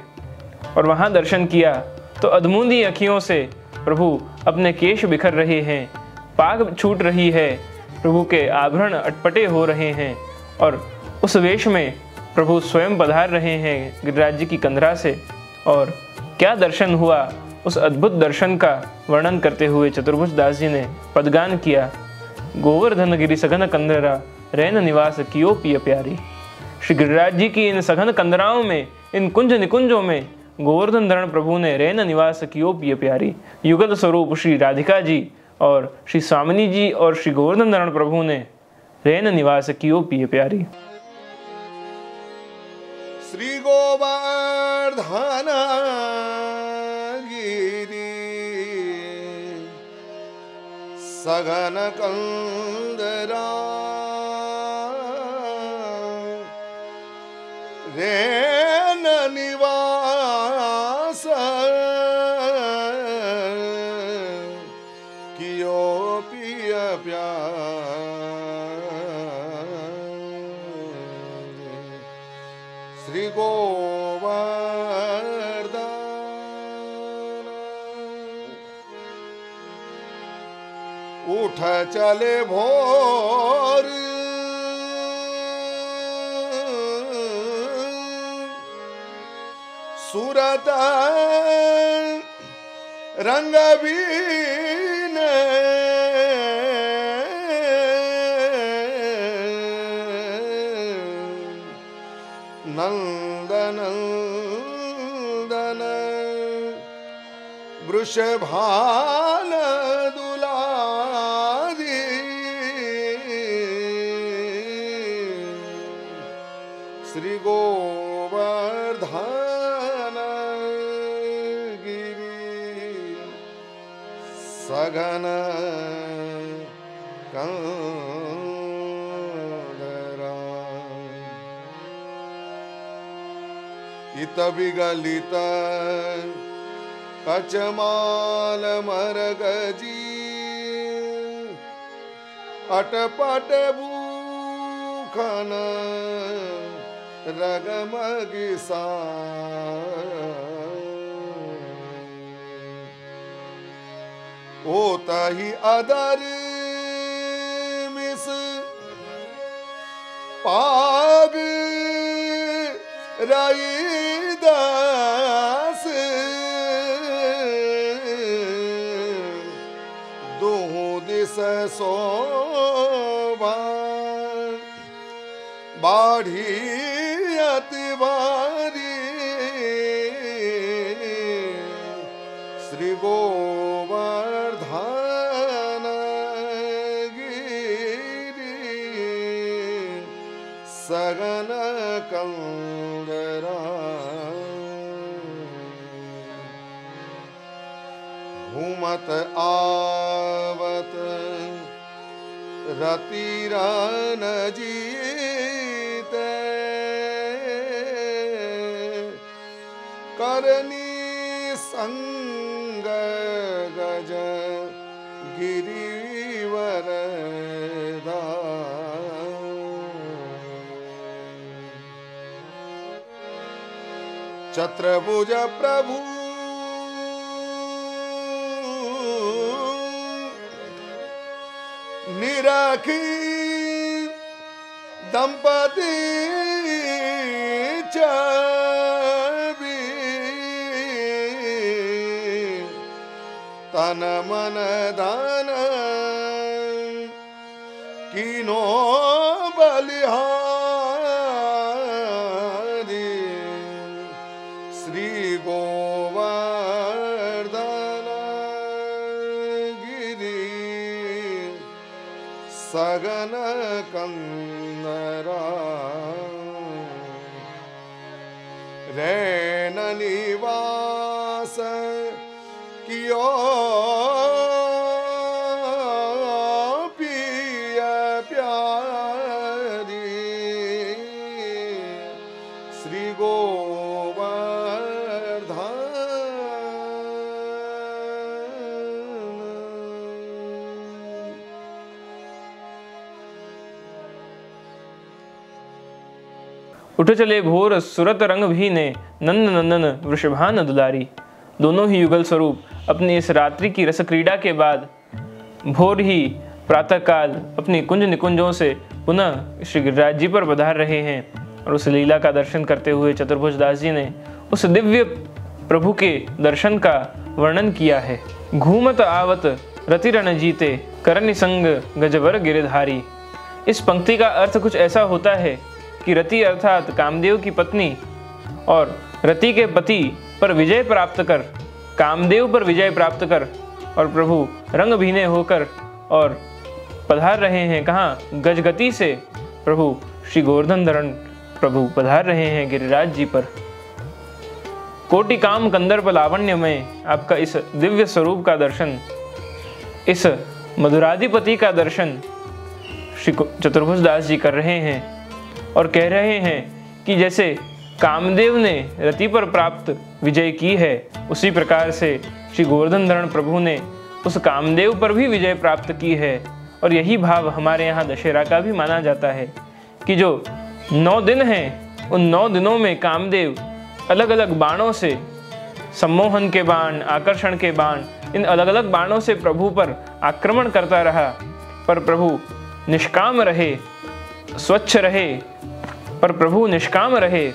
और वहाँ दर्शन किया तो अधमूंदी अखियों से प्रभु अपने केश बिखर रहे हैं, पाग छूट रही है, प्रभु के आभरण अटपटे हो रहे हैं और उस वेश में प्रभु स्वयं पधार रहे हैं गिरिराज जी की कंदरा से। और क्या दर्शन हुआ, उस अद्भुत दर्शन का वर्णन करते हुए चतुर्भुज दास जी ने पदगान किया। गोवर्धन गिरि सघन कंदरा रैन निवास कियो पिय प्यारी। श्री गिरिराज जी की इन सघन कंदराओं में, इन कुंज निकुंजों में गोवर्धन धरण प्रभु ने रैन निवास कियो पिय प्यारी। युगल स्वरूप श्री राधिका जी और श्री स्वामिनी जी और श्री गोवर्धन धरण प्रभु ने रैन निवास कियो पिय प्यारी। श्री गोवर्धन गिरि सघन कंदरा रैन निवास कियो पिय प्यारी। श्री गोवर्धन उठ चले भोर सूरत रंग बीन नंदनंदन वृषभान दुलारी। श्री गोवर्धन गिरि सघन कंदरा इत विगलित कचमाल मरगजी अटपट भूखन रगमगिसा। होता ही अदर मिस पाग रईदास दोहों दिस शोभा बाढ़ी अति बारी। श्री गोवर्धन गिरि सघन कंदरा घूमत आवत रतिरन जीत करनी संग गज गिरिवर चतुर्भुज प्रभु निराखी दंपती चबी तन मन धन कीनो बलिहारी श्री गोवर्धन गिरी सगन कंदरा रैन निवास कियो पिय प्यारी श्री गोवर्धन। उठ चले भोर सुरत रंग भी ने नंद नंदन वृषभान दुलारी। दोनों ही युगल स्वरूप अपनी इस रात्रि की रस क्रीड़ा के बाद भोर ही प्रातःकाल अपनी कुंज निकुंजों से पुनः श्री गिरिराज जी पर पधार रहे हैं। और उस लीला का दर्शन करते हुए चतुर्भुज दास जी ने उस दिव्य प्रभु के दर्शन का वर्णन किया है। घूमत आवत रति रण जीते करनि संग गजवर गिरिधारी। इस पंक्ति का अर्थ कुछ ऐसा होता है कि रति अर्थात कामदेव की पत्नी और रति के पति पर विजय प्राप्त कर, कामदेव पर विजय प्राप्त कर और प्रभु रंग भीने होकर और पधार रहे हैं। कहाँ? गजगति से प्रभु श्री गोवर्धन धरण प्रभु पधार रहे हैं गिरिराज जी पर। कोटि काम कंदर्प लावण्य में आपका इस दिव्य स्वरूप का दर्शन, इस मधुराधिपति का दर्शन श्री चतुर्भुज दास जी कर रहे हैं और कह रहे हैं कि जैसे कामदेव ने रति पर प्राप्त विजय की है, उसी प्रकार से श्री गोवर्धन धरण प्रभु ने उस कामदेव पर भी विजय प्राप्त की है। और यही भाव हमारे यहाँ दशहरा का भी माना जाता है कि जो 9 दिन हैं, उन 9 दिनों में कामदेव अलग अलग बाणों से, सम्मोहन के बाण, आकर्षण के बाण, इन अलग अलग बाणों से प्रभु पर आक्रमण करता रहा, पर प्रभु निष्काम रहे, स्वच्छ रहे, पर प्रभु निष्काम रहे।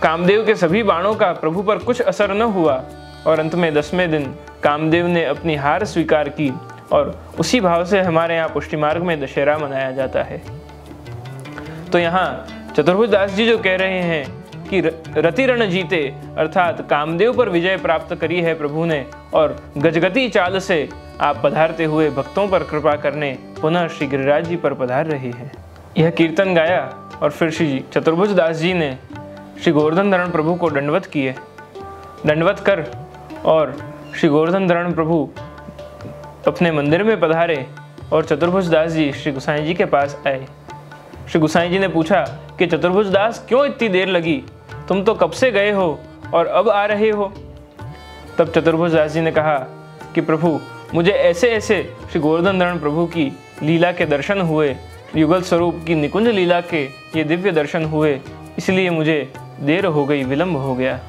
कामदेव के सभी बाणों का प्रभु पर कुछ असर न हुआ और अंत में 10वें दिन कामदेव ने अपनी हार स्वीकार की। और उसी भाव से हमारे यहाँ पुष्टि मार्ग में दशहरा मनाया जाता है। तो यहाँ चतुर्भुज दास जी जो कह रहे हैं कि रति रण जीते अर्थात कामदेव पर विजय प्राप्त करी है प्रभु ने और गजगति चाल से आप पधारते हुए भक्तों पर कृपा करने पुनः श्री गिरिराज जी पर पधार रहे हैं। यह कीर्तन गाया और फिर श्री चतुर्भुज दास जी ने श्री गोवर्धन धरण प्रभु को दंडवत किए। दंडवत कर और श्री गोवर्धन धरण प्रभु अपने मंदिर में पधारे और चतुर्भुज दास जी श्री गोसाई जी के पास आए। श्री गोसाई जी ने पूछा कि चतुर्भुज दास क्यों इतनी देर लगी, तुम तो कब से गए हो और अब आ रहे हो। तब चतुर्भुज दास जी ने कहा कि प्रभु मुझे ऐसे ऐसे श्री गोवर्धन धरण प्रभु की लीला के दर्शन हुए, युगल स्वरूप की निकुंज लीला के ये दिव्य दर्शन हुए, इसलिए मुझे देर हो गई, विलंब हो गया।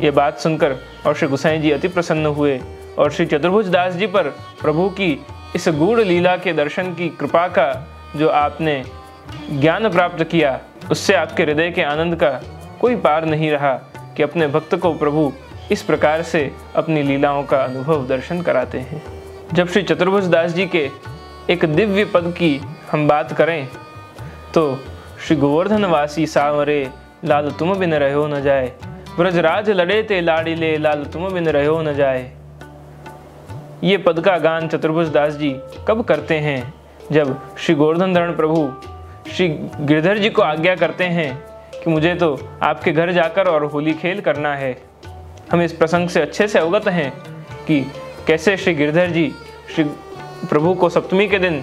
ये बात सुनकर और श्री गोसाई जी अति प्रसन्न हुए और श्री चतुर्भुज दास जी पर प्रभु की इस गूढ़ लीला के दर्शन की कृपा का जो आपने ज्ञान प्राप्त किया, उससे आपके हृदय के आनंद का कोई पार नहीं रहा कि अपने भक्त को प्रभु इस प्रकार से अपनी लीलाओं का अनुभव दर्शन कराते हैं। जब श्री चतुर्भुज दास जी के एक दिव्य पद की हम बात करें तो श्री गोवर्धन वासी सावरे लाल तुम बिन रहो न जाए, ब्रजराज लड़े ते लाड़िले लाल तुम बिन रहो न जाए। ये पद का गान चतुर्भुज दास जी कब करते हैं? जब श्री गोवर्धन धरण प्रभु श्री गिरधर जी को आज्ञा करते हैं कि मुझे तो आपके घर जाकर और होली खेल करना है। हम इस प्रसंग से अच्छे से अवगत हैं कि कैसे श्री गिरधर जी श्री प्रभु को सप्तमी के दिन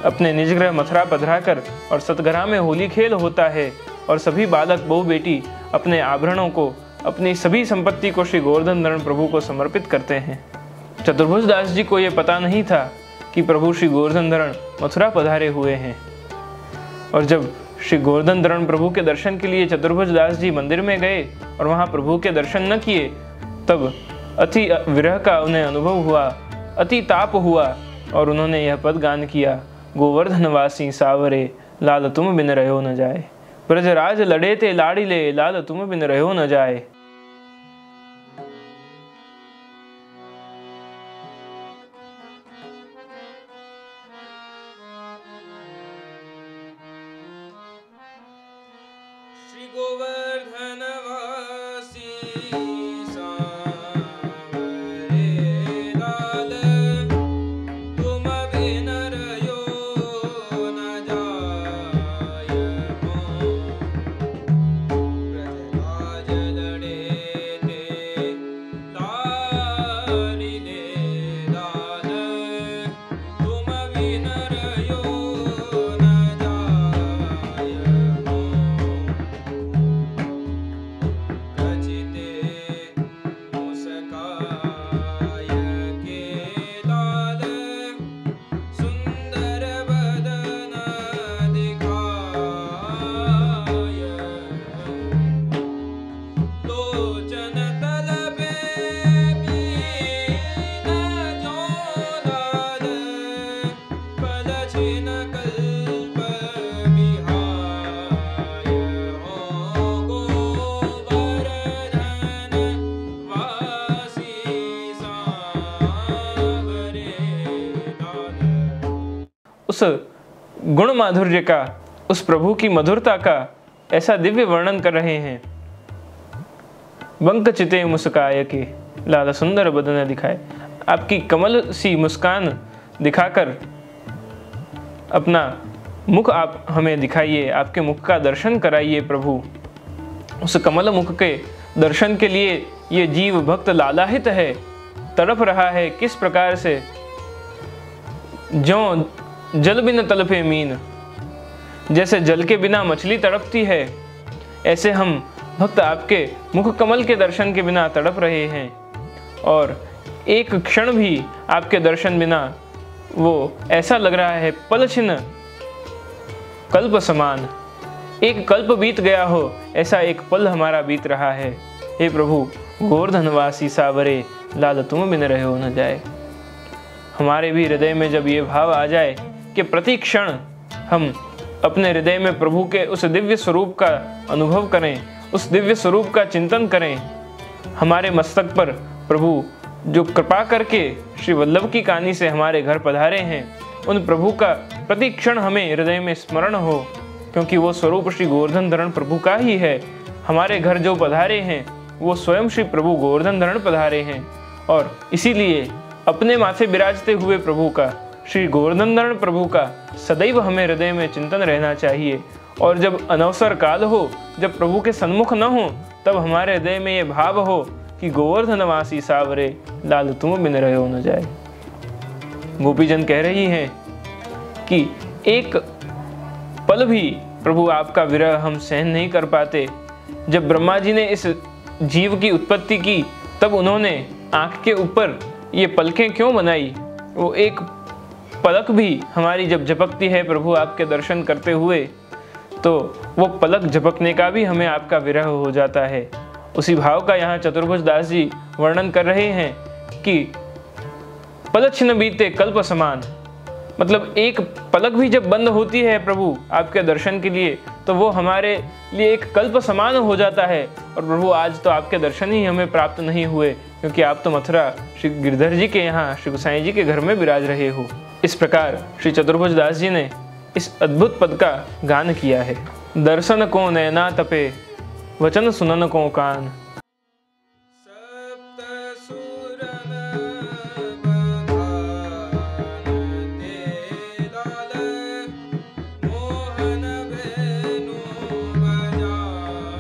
अपने निज गृह मथुरा पधरा कर और सतघरा में होली खेल होता है और सभी बालक बहू बेटी अपने आभरणों को, अपनी सभी संपत्ति को श्री गोवर्धन धरण प्रभु को समर्पित करते हैं। चतुर्भुज दास जी को यह पता नहीं था कि प्रभु श्री गोवर्धन धरण मथुरा पधारे हुए हैं। और जब श्री गोवर्धन धरण प्रभु के दर्शन के लिए चतुर्भुज दास जी मंदिर में गए और वहां प्रभु के दर्शन न किए, तब अति विरह का उन्हें अनुभव हुआ, अति ताप हुआ और उन्होंने यह पद गान किया, गोवर्धनवासी सावरे लाल तुम बिन रहो न जाए। ब्रजराज लड़े ते लाड़िले, लाल तुम बिन रहो न जाए। श्री गोवर्धन वासी सांवरे लाल, तुम बिन रहो न जाय मों। ब्रजराज लड़े ते लाड़िले, लाल तुम बिन रहो न जाय मों। रचिते मुस्काय के लाल, सुंदर बदन दिखाय। लोचन तल पे बीन जो लाल, पल छिन कल्प बिहाय। हो गोवर्धन वासी सांवरे लाल। उस गुण माधुर्य का, उस प्रभु की मधुरता का ऐसा दिव्य वर्णन कर रहे हैं। बंक चिते मुस्काय के लाल, सुंदर बदन दिखाए। आपकी कमल सी मुस्कान दिखाकर अपना मुख आप हमें दिखाइए, आपके मुख का दर्शन कराइए प्रभु। उस कमल मुख के दर्शन के लिए ये जीव भक्त लालाहित है, तड़प रहा है। किस प्रकार से, जो जल बिन तड़पे मीन, जैसे जल के बिना मछली तड़पती है, ऐसे हम भक्त आपके मुख कमल के दर्शन के बिना तड़प रहे हैं। और एक क्षण भी आपके दर्शन बिना वो ऐसा लग रहा है पल छिन कल्प समान, एक कल्प बीत गया हो ऐसा एक पल हमारा बीत रहा है। हे प्रभु गोवर्धनवासी सावरे, लाल तुम बिन रहो न जाए। हमारे भी हृदय में जब ये भाव आ जाए कि प्रति क्षण हम अपने हृदय में प्रभु के उस दिव्य स्वरूप का अनुभव करें, उस दिव्य स्वरूप का चिंतन करें। हमारे मस्तक पर प्रभु जो कृपा करके श्री वल्लभ की कहानी से हमारे घर पधारे हैं, उन प्रभु का प्रति क्षण हमें हृदय में स्मरण हो, क्योंकि वो स्वरूप श्री गोवर्धन धरण प्रभु का ही है। हमारे घर जो पधारे हैं वो स्वयं श्री प्रभु गोवर्धन धरण पधारे हैं, और इसीलिए अपने माथे विराजते हुए प्रभु का, श्री गोवर्धन धरण प्रभु का सदैव हमें हृदय में चिंतन रहना चाहिए। और जब अनवसर काल हो, जब प्रभु के सन्मुख न हो, तब हमारे हृदय में ये भाव हो कि गोवर्धनवासी सावरे, लाल तुम बिन रहो न जाए। गोपीजन कह रही हैं कि एक पल भी प्रभु आपका विरह हम सहन नहीं कर पाते। जब ब्रह्मा जी ने इस जीव की उत्पत्ति की, तब उन्होंने आँख के ऊपर ये पलकें क्यों बनाई? वो एक पलक भी हमारी जब झपकती है प्रभु आपके दर्शन करते हुए, तो वो पलक झपकने का भी हमें आपका विरह हो जाता है। उसी भाव का यहाँ चतुर्भुज दास जी वर्णन कर रहे हैं कि पलक छिन बीते कल्प समान, मतलब एक पलक भी जब बंद होती है प्रभु आपके दर्शन के लिए, तो वो हमारे लिए एक कल्प समान हो जाता है। और प्रभु आज तो आपके दर्शन ही हमें प्राप्त नहीं हुए, क्योंकि आप तो मथुरा श्री गिरधर जी के यहाँ श्री गोसाई जी के घर में विराज रहे हो। इस प्रकार श्री चतुर्भुज दास जी ने इस अद्भुत पद का गान किया है। दर्शन को नैना तपे, वचन सुनन को कान। सप्त सुरन बंधान ते लाल, मोहन वेणु बजाय।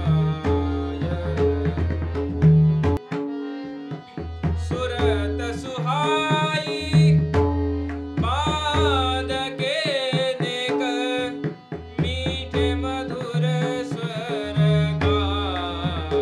सुरत सुहाई पाद के नेक, मीठे मधुर स्वर गाय।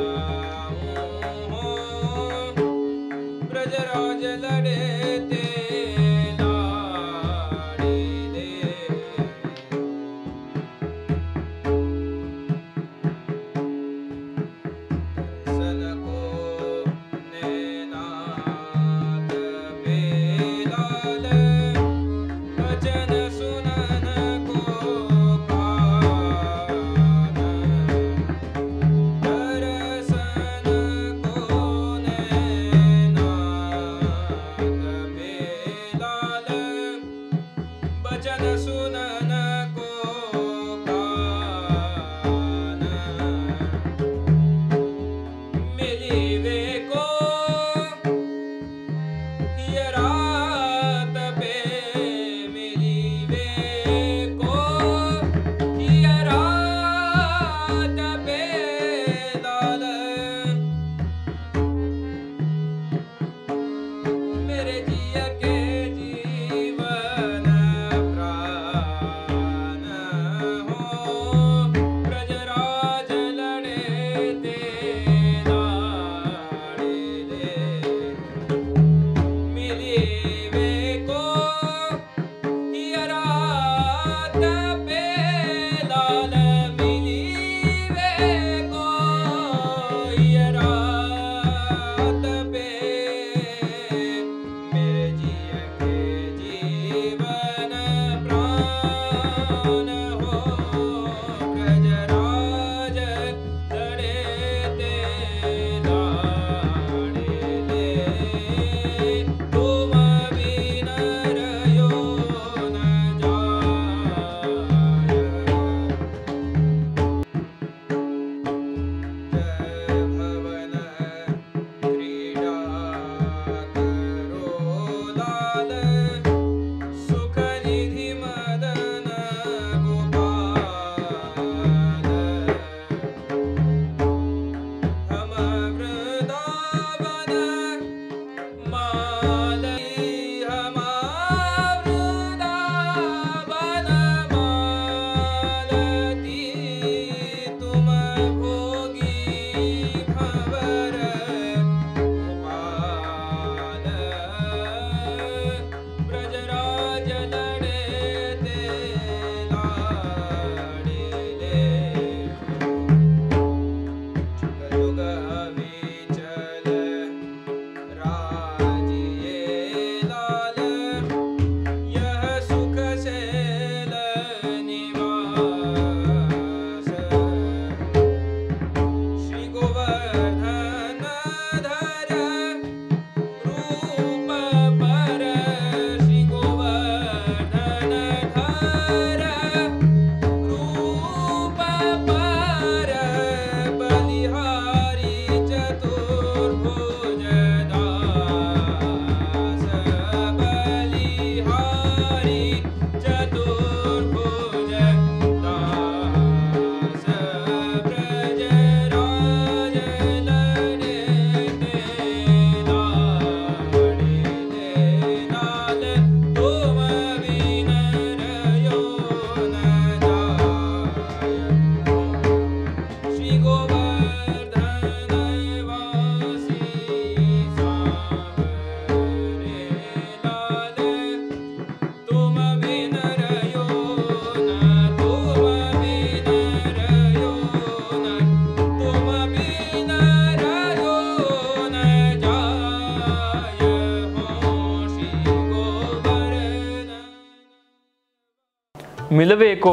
मिलवे को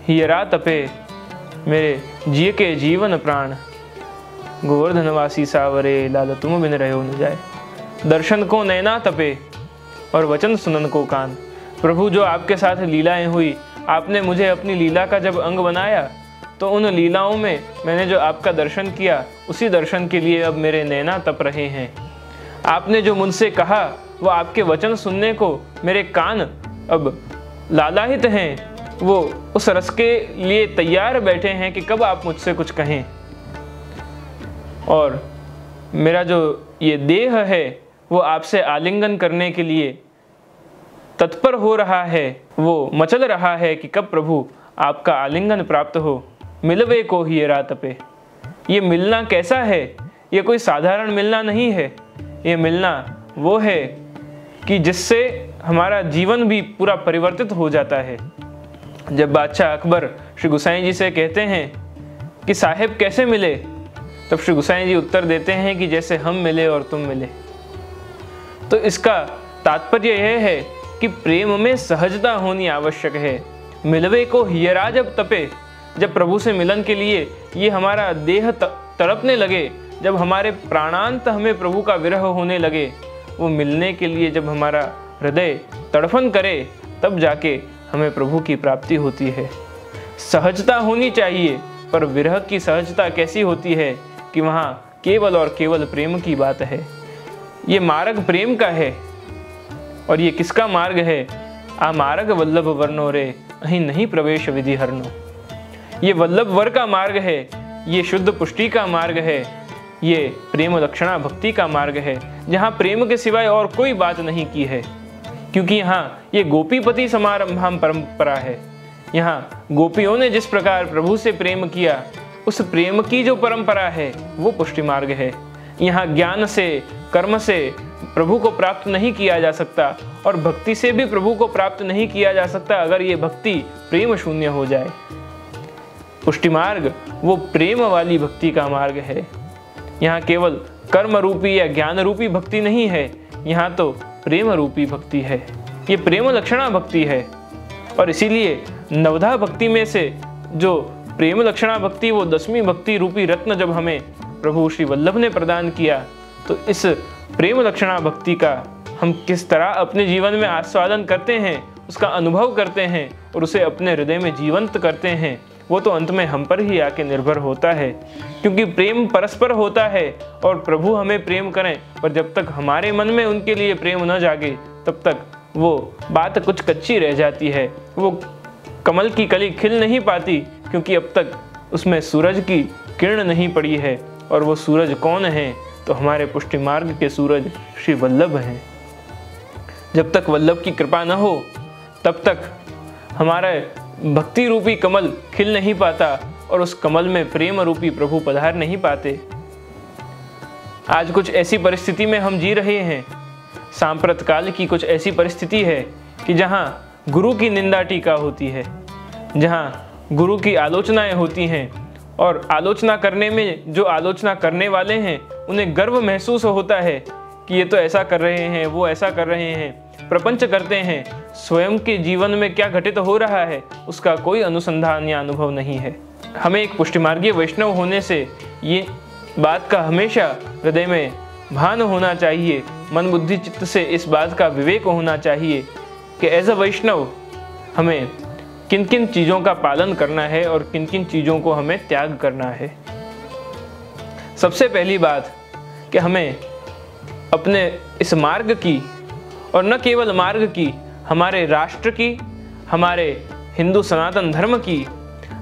हियरा तपे मेरे जिय के जीवन प्राण। गोवर्धनवासी सावरे लाल तुम बिन रहो न जाए। दर्शन को नैना तपे और वचन सुनन को कान। प्रभु जो आपके साथ लीलाएं हुई, आपने मुझे अपनी लीला का जब अंग बनाया तो उन लीलाओं में मैंने जो आपका दर्शन किया, उसी दर्शन के लिए अब मेरे नैना तप रहे हैं। आपने जो मुझसे कहा वो आपके वचन सुनने को मेरे कान अब लालायित हैं, वो उस रस के लिए तैयार बैठे हैं कि कब आप मुझसे कुछ कहें। और मेरा जो ये देह है वो आपसे आलिंगन करने के लिए तत्पर हो रहा है, वो मचल रहा है कि कब प्रभु आपका आलिंगन प्राप्त हो। मिलवे को हियरा तपे। ये मिलना कैसा है? ये कोई साधारण मिलना नहीं है। ये मिलना वो है कि जिससे हमारा जीवन भी पूरा परिवर्तित हो जाता है। जब बादशाह अकबर श्री गोसाई जी से कहते हैं कि साहेब कैसे मिले, तब श्री गोसाई जी उत्तर देते हैं कि जैसे हम मिले और तुम मिले। तो इसका तात्पर्य यह है कि प्रेम में सहजता होनी आवश्यक है। मिलवे को हियरा जब तपे, जब प्रभु से मिलन के लिए ये हमारा देह तड़पने लगे, जब हमारे प्राणांत हमें प्रभु का विरह होने लगे, वो मिलने के लिए जब हमारा हृदय तड़फन करे, तब जाके हमें प्रभु की प्राप्ति होती है। सहजता होनी चाहिए, पर विरह की सहजता कैसी होती है कि वहाँ केवल और केवल प्रेम की बात है। ये मार्ग प्रेम का है। और ये किसका मार्ग है? आ मार्ग वल्लभ वर्णो रे अहीं नहीं प्रवेश विधि हरनो। ये वल्लभ वर का मार्ग है, ये शुद्ध पुष्टि का मार्ग है, ये प्रेम लक्षणा भक्ति का मार्ग है, जहाँ प्रेम के सिवाय और कोई बात नहीं की है। क्योंकि यहाँ ये गोपीपति समारंभम परंपरा है। यहाँ गोपियों ने जिस प्रकार प्रभु से प्रेम किया, उस प्रेम की जो परंपरा है वो पुष्टि मार्ग है। यहाँ ज्ञान से, कर्म से प्रभु को प्राप्त नहीं किया जा सकता, और भक्ति से भी प्रभु को प्राप्त नहीं किया जा सकता अगर ये भक्ति प्रेम शून्य हो जाए। पुष्टि मार्ग वो प्रेम वाली भक्ति का मार्ग है। यहाँ केवल कर्म रूपी या ज्ञान रूपी भक्ति नहीं है, यहाँ तो प्रेम रूपी भक्ति है। ये प्रेम लक्षणा भक्ति है। और इसीलिए नवधा भक्ति में से जो प्रेम लक्षणा भक्ति, वो 10वीं भक्ति रूपी रत्न जब हमें प्रभु श्री वल्लभ ने प्रदान किया, तो इस प्रेम लक्षणा भक्ति का हम किस तरह अपने जीवन में आस्वादन करते हैं, उसका अनुभव करते हैं और उसे अपने हृदय में जीवंत करते हैं, वो तो अंत में हम पर ही आके निर्भर होता है। क्योंकि प्रेम परस्पर होता है और प्रभु हमें प्रेम करें, पर जब तक हमारे मन में उनके लिए प्रेम न जागे, तब तक वो बात कुछ कच्ची रह जाती है। वो कमल की कली खिल नहीं पाती, क्योंकि अब तक उसमें सूरज की किरण नहीं पड़ी है। और वो सूरज कौन है? तो हमारे पुष्टि मार्ग के सूरज श्री वल्लभ हैं। जब तक वल्लभ की कृपा न हो, तब तक हमारा भक्ति रूपी कमल खिल नहीं पाता और उस कमल में प्रेम रूपी प्रभु पधार नहीं पाते। आज कुछ ऐसी परिस्थिति में हम जी रहे हैं, सांप्रत काल की कुछ ऐसी परिस्थिति है कि जहाँ गुरु की निंदा टीका होती है, जहाँ गुरु की आलोचनाएं होती हैं, और आलोचना करने में जो आलोचना करने वाले हैं उन्हें गर्व महसूस होता है कि ये तो ऐसा कर रहे हैं, वो ऐसा कर रहे हैं, प्रपंच करते हैं। स्वयं के जीवन में क्या घटित हो रहा है उसका कोई अनुसंधान या अनुभव नहीं है। हमें एक पुष्टिमार्गीय वैष्णव होने से ये बात का हमेशा हृदय में भान होना चाहिए, मन बुद्धि चित्त से इस बात का विवेक होना चाहिए कि एज अ वैष्णव हमें किन किन चीज़ों का पालन करना है और किन किन चीज़ों को हमें त्याग करना है। सबसे पहली बात कि हमें अपने इस मार्ग की, और न केवल मार्ग की, हमारे राष्ट्र की, हमारे हिंदू सनातन धर्म की,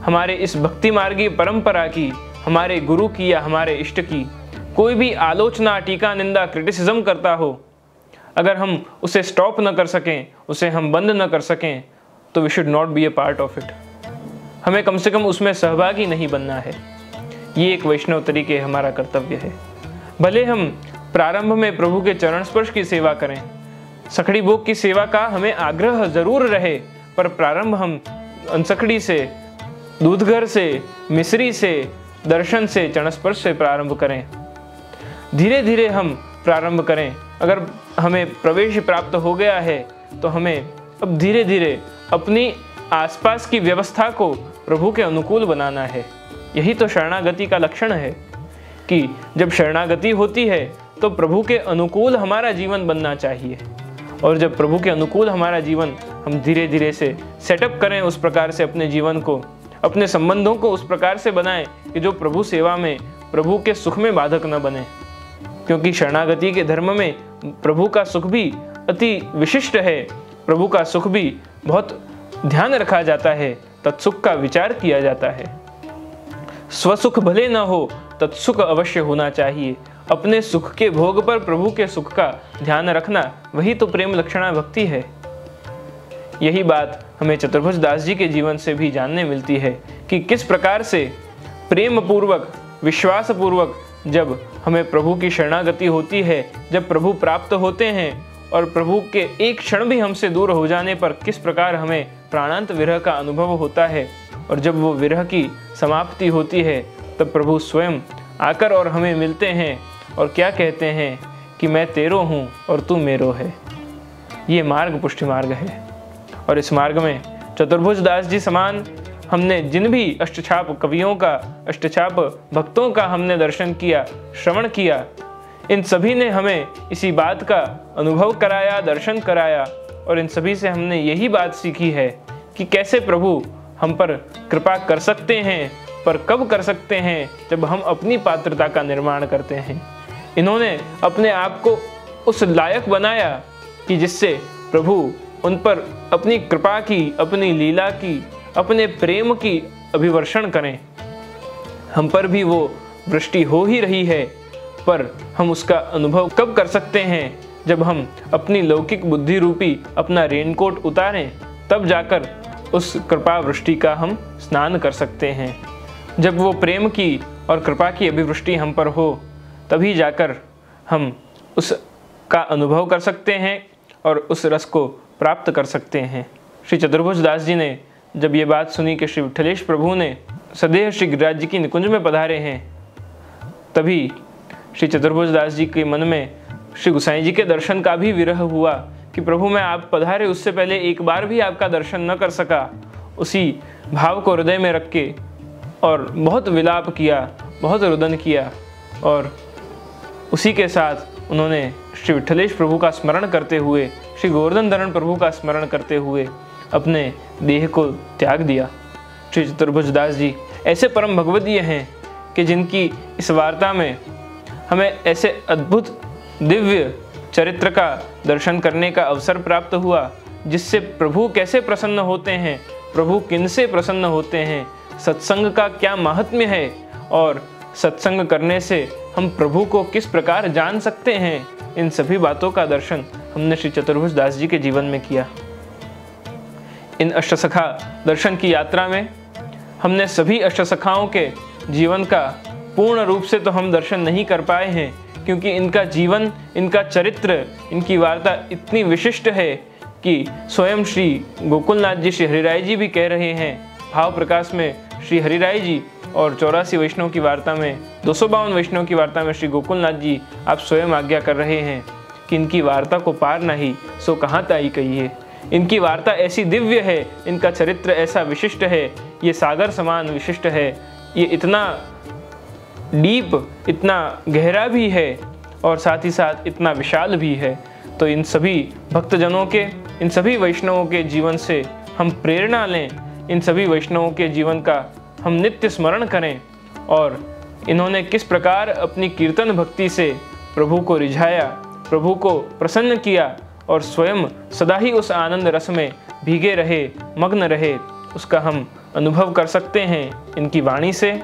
हमारे इस भक्ति मार्गी परंपरा की, हमारे गुरु की या हमारे इष्ट की कोई भी आलोचना, टीका, निंदा, क्रिटिसिज्म करता हो, अगर हम उसे स्टॉप न कर सकें, उसे हम बंद न कर सकें, तो we should not be a part of it. हमें कम से कम उसमें सहभागी नहीं बनना है। ये एक वैष्णव तरीके हमारा कर्तव्य है। भले हम प्रारंभ में प्रभु के चरण स्पर्श की सेवा करें, सखड़ी भोग की सेवा का हमें आग्रह जरूर रहे, पर प्रारंभ हम अनसखड़ी से, दूधघर से, मिश्री से, दर्शन से, चरण स्पर्श से प्रारंभ करें। धीरे धीरे हम प्रारंभ करें। अगर हमें प्रवेश प्राप्त हो गया है तो हमें अब धीरे धीरे अपनी आसपास की व्यवस्था को प्रभु के अनुकूल बनाना है। यही तो शरणागति का लक्षण है कि जब शरणागति होती है तो प्रभु के अनुकूल हमारा जीवन बनना चाहिए। और जब प्रभु के अनुकूल हमारा जीवन हम धीरे धीरे से सेटअप करें, उस प्रकार से अपने जीवन को, अपने संबंधों को उस प्रकार से बनाएं कि जो प्रभु सेवा में, प्रभु के सुख में बाधक न बने। क्योंकि शरणागति के धर्म में प्रभु का सुख भी अति विशिष्ट है, प्रभु का सुख भी बहुत ध्यान रखा जाता है, तत्सुख का विचार किया जाता है। स्वसुख भले न हो, तत्सुख अवश्य होना चाहिए। अपने सुख के भोग पर प्रभु के सुख का ध्यान रखना, वही तो प्रेम लक्षणा भक्ति है। यही बात हमें चतुर्भुज दास जी के जीवन से भी जानने मिलती है कि किस प्रकार से प्रेम पूर्वक, विश्वास पूर्वक जब हमें प्रभु की शरणागति होती है, जब प्रभु प्राप्त होते हैं और प्रभु के एक क्षण भी हमसे दूर हो जाने पर किस प्रकार हमें प्राणांत विरह का अनुभव होता है। और जब वो विरह की समाप्ति होती है तब प्रभु स्वयं आकर और हमें मिलते हैं और क्या कहते हैं कि मैं तेरो हूँ और तू मेरो है। ये मार्ग पुष्टि मार्ग है। और इस मार्ग में चतुर्भुज दास जी समान हमने जिन भी अष्टछाप कवियों का, अष्टछाप भक्तों का हमने दर्शन किया, श्रवण किया, इन सभी ने हमें इसी बात का अनुभव कराया, दर्शन कराया। और इन सभी से हमने यही बात सीखी है कि कैसे प्रभु हम पर कृपा कर सकते हैं, पर कब कर सकते हैं, जब हम अपनी पात्रता का निर्माण करते हैं। इन्होंने अपने आप को उस लायक बनाया कि जिससे प्रभु उन पर अपनी कृपा की, अपनी लीला की, अपने प्रेम की अभिवर्षण करें। हम पर भी वो वृष्टि हो ही रही है, पर हम उसका अनुभव कब कर सकते हैं, जब हम अपनी लौकिक बुद्धि रूपी अपना रेनकोट उतारें, तब जाकर उस कृपा वृष्टि का हम स्नान कर सकते हैं। जब वो प्रेम की और कृपा की अभिवृष्टि हम पर हो, तभी जाकर हम उसका अनुभव कर सकते हैं और उस रस को प्राप्त कर सकते हैं। श्री चतुर्भुज दास जी ने जब ये बात सुनी कि श्री विठलेश प्रभु ने सदैह श्री गिरिराज जी की निकुंज में पधारे हैं, तभी श्री चतुर्भुज दास जी के मन में श्री गोसाई जी के दर्शन का भी विरह हुआ कि प्रभु मैं आप पधारे उससे पहले एक बार भी आपका दर्शन न कर सका। उसी भाव को हृदय में रख के और बहुत विलाप किया, बहुत रुदन किया, और उसी के साथ उन्होंने श्री विठलेश प्रभु का स्मरण करते हुए, श्री गोवर्धन धरण प्रभु का स्मरण करते हुए अपने देह को त्याग दिया। श्री चतुर्भुज दास जी ऐसे परम भगवदीय हैं कि जिनकी इस वार्ता में हमें ऐसे अद्भुत दिव्य चरित्र का दर्शन करने का अवसर प्राप्त हुआ, जिससे प्रभु कैसे प्रसन्न होते हैं, प्रभु किनसे प्रसन्न होते हैं, सत्संग का क्या महात्म्य है और सत्संग करने से हम प्रभु को किस प्रकार जान सकते हैं। इन सभी बातों का दर्शन हमने श्री चतुर्भुज दास जी के जीवन में किया। इन अष्टसखा दर्शन की यात्रा में हमने सभी अष्टसखाओं के जीवन का पूर्ण रूप से तो हम दर्शन नहीं कर पाए हैं, क्योंकि इनका जीवन, इनका चरित्र, इनकी वार्ता इतनी विशिष्ट है कि स्वयं श्री गोकुलनाथ जी, श्री हरिराय जी भी कह रहे हैं भाव प्रकाश में, श्री हरिराय जी और 84 वैष्णव की वार्ता में, 252 वैष्णव की वार्ता में श्री गोकुलनाथ जी आप स्वयं आज्ञा कर रहे हैं कि इनकी वार्ता को पार नहीं सो कहाँ ताई कहिए। इनकी वार्ता ऐसी दिव्य है, इनका चरित्र ऐसा विशिष्ट है, ये सागर समान विशिष्ट है, ये इतना डीप, इतना गहरा भी है और साथ ही साथ इतना विशाल भी है। तो इन सभी भक्तजनों के, इन सभी वैष्णवों के जीवन से हम प्रेरणा लें, इन सभी वैष्णवों के जीवन का हम नित्य स्मरण करें और इन्होंने किस प्रकार अपनी कीर्तन भक्ति से प्रभु को रिझाया, प्रभु को प्रसन्न किया और स्वयं सदा ही उस आनंद रस में भीगे रहे, मग्न रहे, उसका हम अनुभव कर सकते हैं इनकी वाणी से।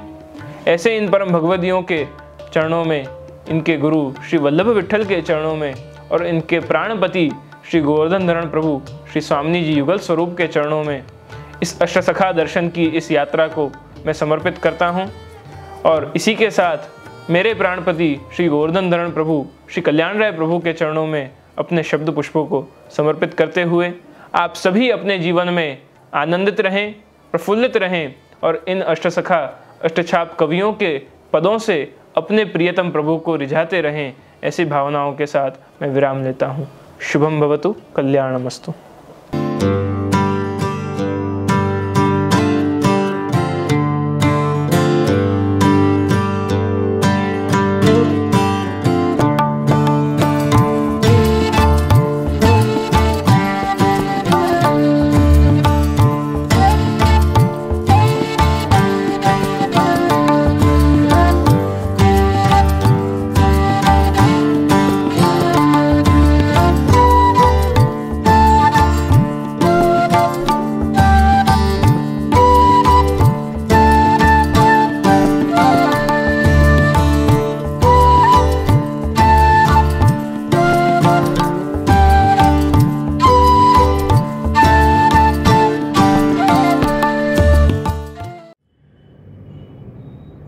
ऐसे इन परम भगवदियों के चरणों में, इनके गुरु श्री वल्लभ विट्ठल के चरणों में और इनके प्राणपति श्री गोवर्धन धरण प्रभु श्री स्वामी जी युगल स्वरूप के चरणों में इस अष्टसखा दर्शन की इस यात्रा को मैं समर्पित करता हूँ। और इसी के साथ मेरे प्राणपति श्री गोवर्धन धरण प्रभु श्री कल्याण राय प्रभु के चरणों में अपने शब्द पुष्पों को समर्पित करते हुए आप सभी अपने जीवन में आनंदित रहें, प्रफुल्लित रहें और इन अष्टसखा अष्टछाप कवियों के पदों से अपने प्रियतम प्रभु को रिझाते रहें। ऐसी भावनाओं के साथ मैं विराम लेता हूँ। शुभम भवतु, कल्याणमस्तु।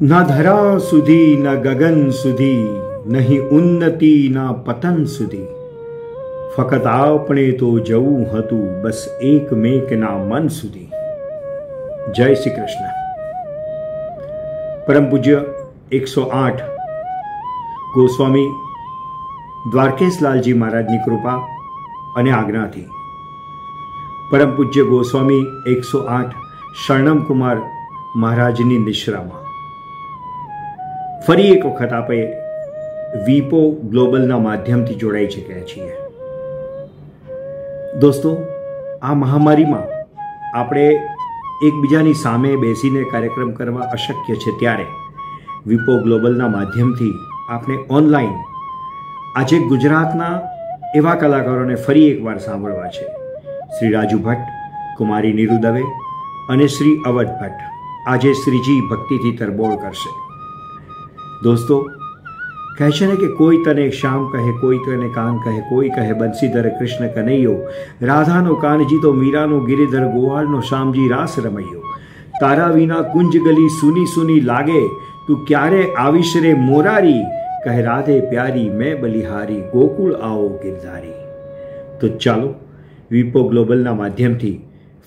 ન ધરા સુધી ન ગગન સુધી, નહીં ઉન્નતિ ના પતન સુધી, ફકત આપણે તો જવું હતું બસ એકમેકના મન સુધી. જય શ્રી કૃષ્ણ. પરમ પૂજ્ય 108 ગોસ્વામી દ્વારકેશલાલજી મહારાજની કૃપા અને આજ્ઞાથી પરમ પૂજ્ય ગોસ્વામી 108 શરણમ કુમાર મહારાજની નિશ્રામાં ફરી એક વખત આપણે વીપો ગ્લોબલના માધ્યમથી જોડાઈ ચૂક્યા છીએ. દોસ્તો, આ મહામારીમાં આપણે એકબીજાની સામે બેસીને કાર્યક્રમ કરવા અશક્ય છે, ત્યારે વીપો ગ્લોબલના માધ્યમથી આપણે ઓનલાઈન આજે ગુજરાતના એવા કલાકારોને ફરી એકવાર સાંભળવા છે. શ્રી રાજુ ભટ્ટ, કુમારી નીરુ દવે અને શ્રી અવધ ભટ્ટ આજે શ્રીજી ભક્તિથી તરબોળ કરશે. દોસ્તો, કહે છે ને કે કોઈ તને શ્યામ કહે, કોઈ તને કાન કહે, કોઈ કહે બંસીધર કૃષ્ણ કનૈયો, રાધાનો કાનજી તો મીરાનો ગિરિધર, ગોવાળનો શ્યામજી રાસ રમૈયો. તારા વિના કુંજ ગલી સુની સુની લાગે, તું ક્યારે આવીશ રે મોરારી, કહે રાધે પ્યારી મેં બલિહારી, ગોકુળ આવો ગિરધારી. તો ચાલો વીપો ગ્લોબલના માધ્યમથી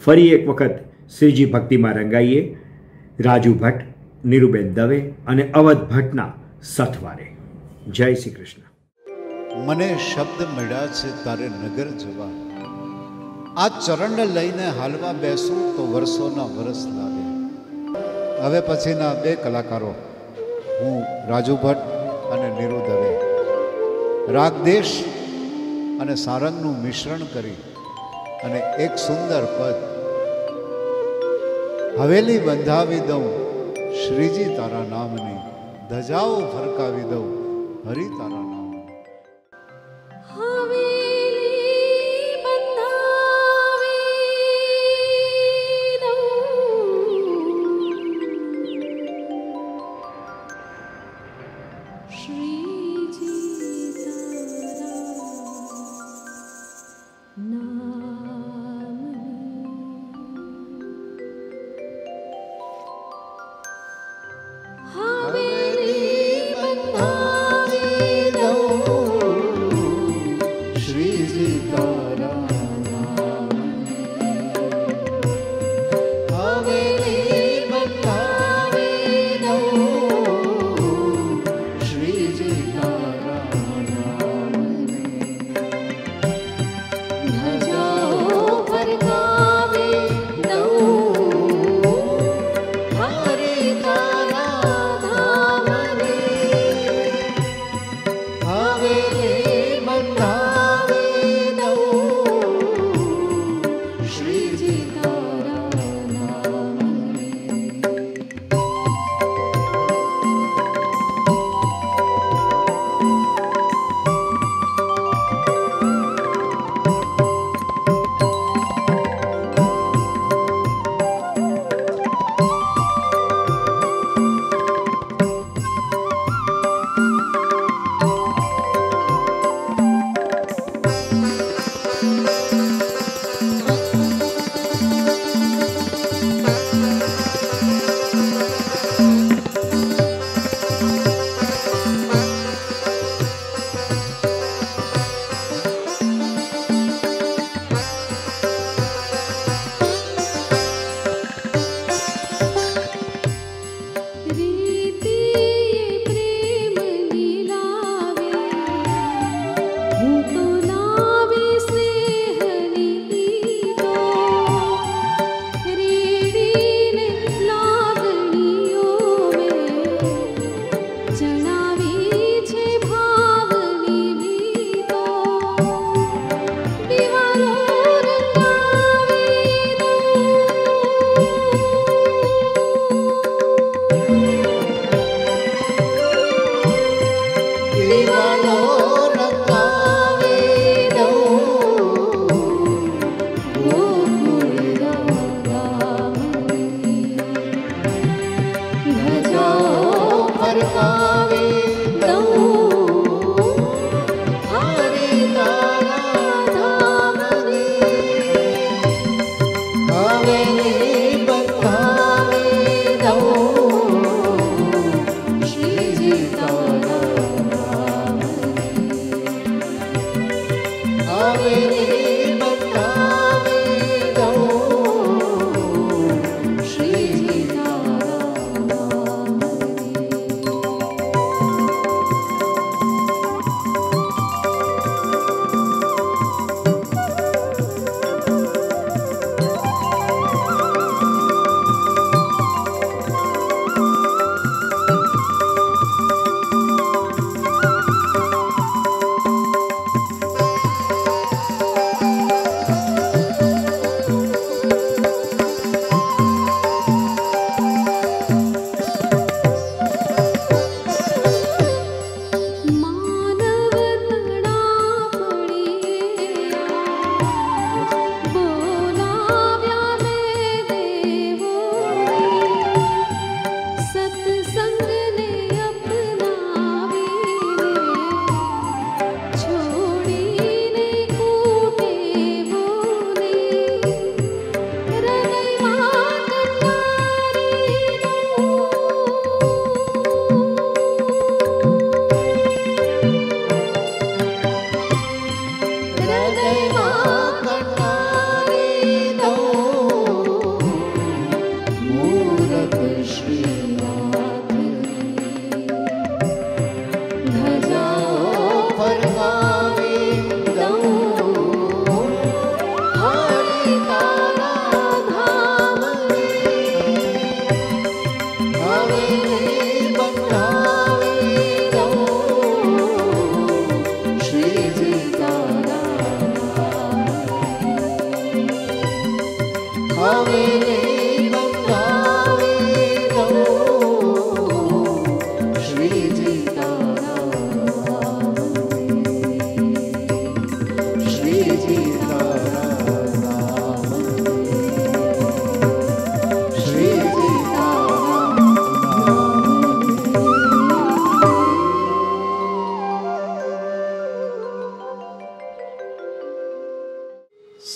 ફરી એક વખત શ્રીજી ભક્તિમાં રંગાઈએ રાજુ ભટ્ટ, નીરુબેન દવે અને અવધ ભટ્ટના સથવારે. જય શ્રી કૃષ્ણ. મને શબ્દ મળ્યા છે તારે નગર જવા, આ ચરણ લઈને હાલવા બેસું તો વર્ષોના વરસ લાગે. હવે પછીના બે કલાકારો, હું રાજુ ભટ્ટ અને નીરુ દવે, રાગદેશ અને સારંગનું મિશ્રણ કરી અને એક સુંદર પદ હવેલી બંધાવી દઉં શ્રીજી તારા નામની, ધજાઓ ફરકાવી દઉં હરિ તારા નામની.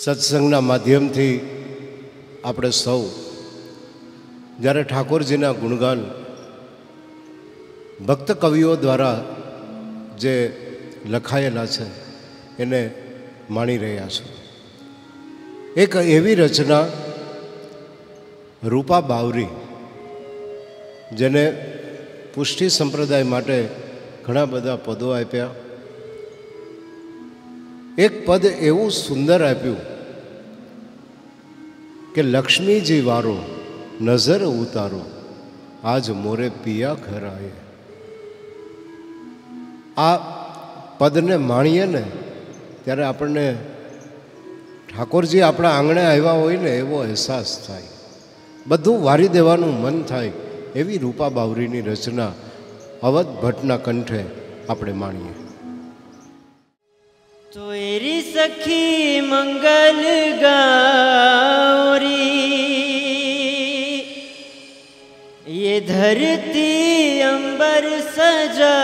સત્સંગના માધ્યમથી આપણે સૌ જ્યારે ઠાકોરજીના ગુણગાન ભક્ત કવિઓ દ્વારા જે લખાયેલા છે એને માણી રહ્યા છો. એક એવી રચના રૂપા બાવરી, જેને પુષ્ટિ સંપ્રદાય માટે ઘણા બધા પદો આપ્યા. એક પદ એવું સુંદર આપ્યું કે લક્ષ્મીજી વારો નજર ઉતારો આજ મોરે પિયા ઘર આયે. આ પદને માણીએ ને ત્યારે આપણને ઠાકોરજી આપણા આંગણે આવ્યા હોય ને એવો અહેસાસ થાય, બધું વારી દેવાનું મન થાય. એવી રૂપા બાવરીની રચના અવધ ભટ્ટના કંઠે આપણે માણીએ. तेरी सखी मंगल गौरी, ये धरती अंबर सजाओरी,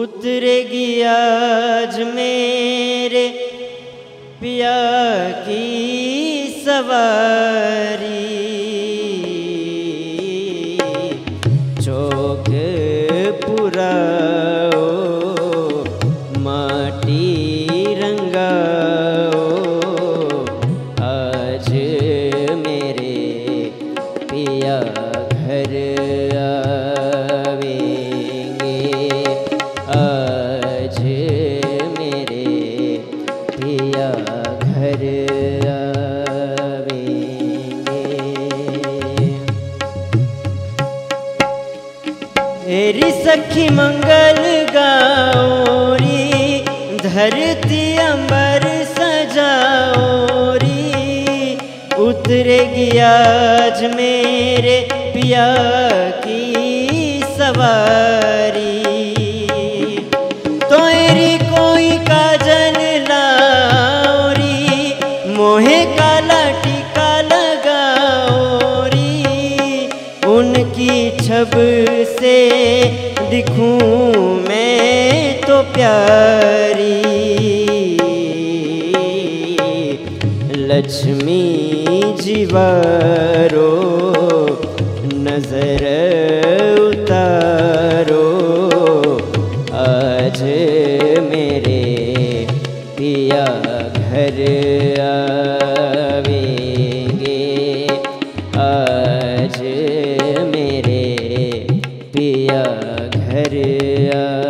उतरेगी आज मेरे पिया की सवारी, चौक पुराओ माटी रंगाओ, आज मेरे पिया घर आवेंगे, आज मेरे पिया घर तेरी सखी मंगल गौरी, धरती अंबर सजाओरी, उतरेगी आज मेरे पिया की सवारी, तोरी कोई काजल लाओरी, मोहे काला टीका लगाओरी, उनकी छब से दिखूं मैं तो प्यारी, लक्ष्मी जीवारो नजर उतारो, आज मेरे पिया घर आवेंगे, आज मेरे पिया घर आवेंगे।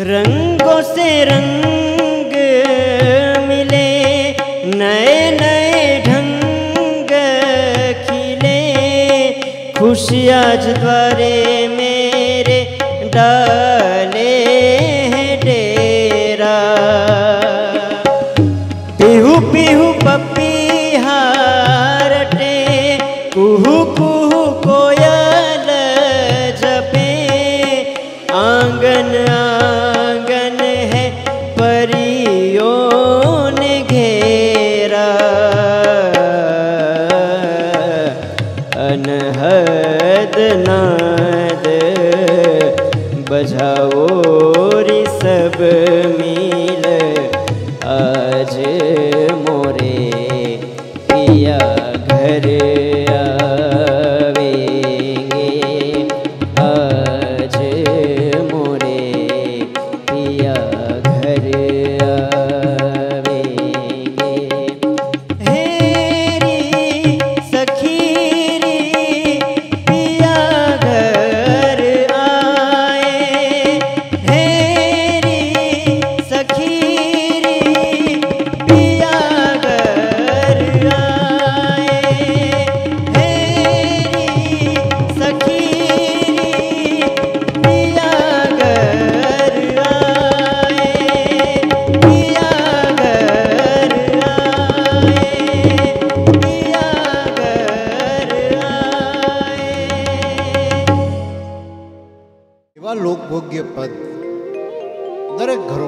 रंगों से रंग मिले, नए नए ढंग खिले, खुशी आज द्वारे मेरे डाले हैं डेरा, पीहू पीहू पप्पी हारटे, कुहू कुहू कोयल जपे, आंगन आंगन है परियों ने घेरा, अनहद नाद बजाओ री सब मिल, आज मोरे पिया घर आवेंगे, आज मोरे पिया घर आवेंगे। हेरी सखीरी पिया घर आए, हेरी सखीरी पिया घर आए, हेरी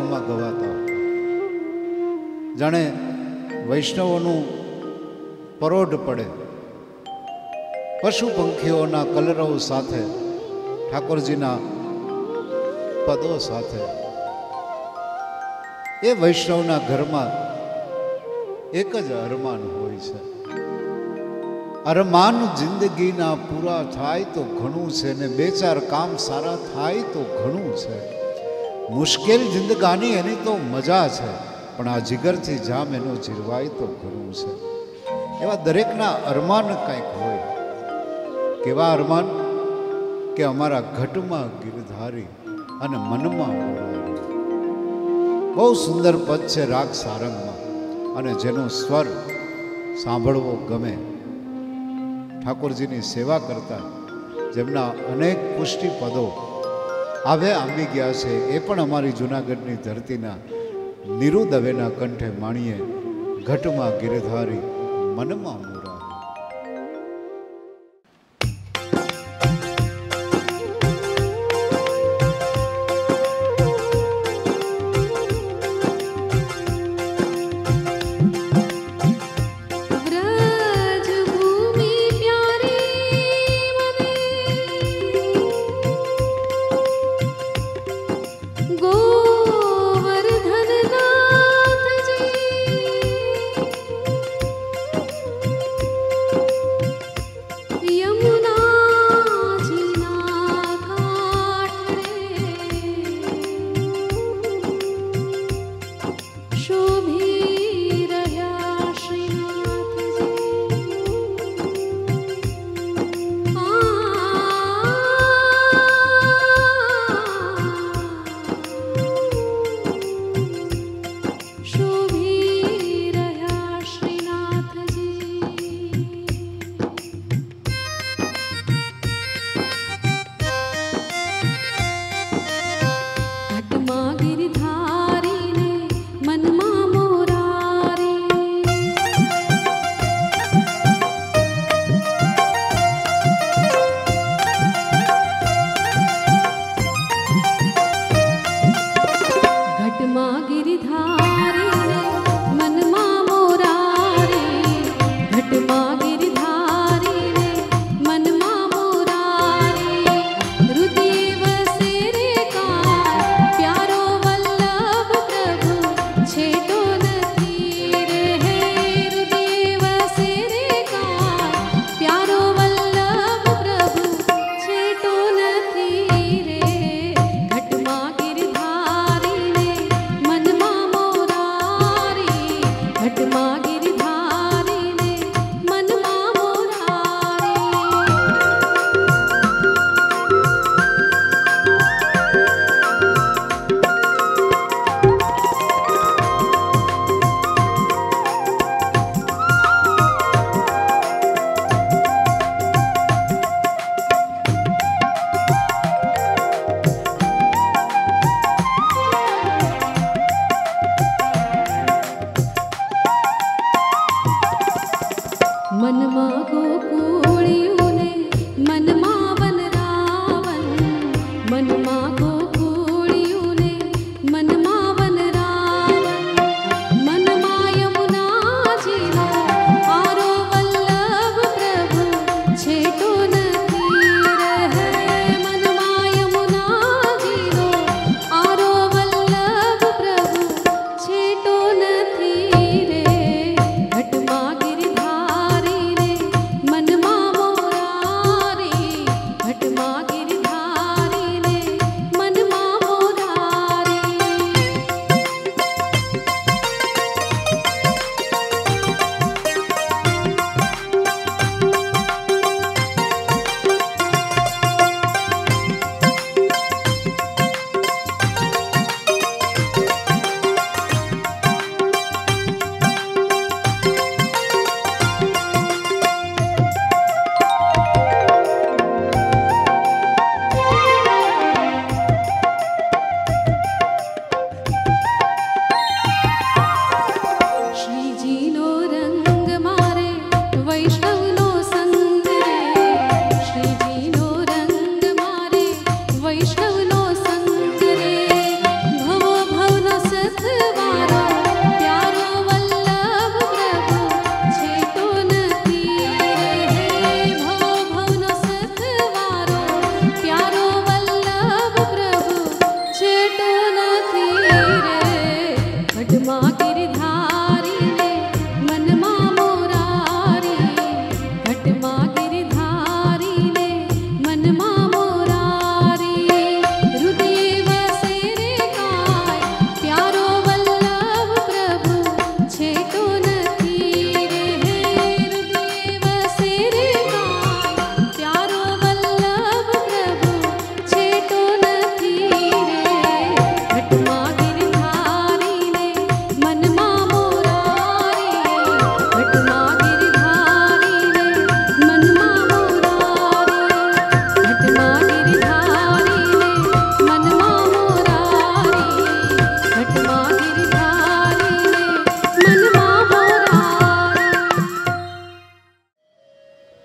રાગોમાં ગવાતા. જાણે વૈષ્ણવોનું પરોઢ પડે, પશુ પંખીઓના કલરવ સાથે, ઠાકોરજીના પદો સાથે. એ વૈષ્ણવના ઘરમાં એક જ અરમાન હોય છે. અરમાન જિંદગીના પૂરા થાય તો ઘણું છે, ને બે ચાર કામ સારા થાય તો ઘણું છે. મુશ્કેલ જિંદગાની એની તો મજા છે, પણ આ જીગરથી જામ એનો જીરવાય તો ઘણું છે. એવા દરેકના અરમાન કંઈક હોય. કેવા અરમાન કે અમારા ઘટમાં ગિરધારી અને મનમાં મુરારી. બહુ સુંદર પદ છે રાગ સારંગમાં, અને જેનો સ્વર સાંભળવો ગમે. ઠાકોરજીની સેવા કરતા જેમના અનેક પુષ્ટિ પદો આવે આંબી ગયા છે, એ પણ અમારી જૂનાગઢની ધરતીના નીરુ દવેના કંઠે માણીએ. ઘટમાં ગિરધારી મનમાં મુરારી. ઘટમાં ગિરધારીને મનમાં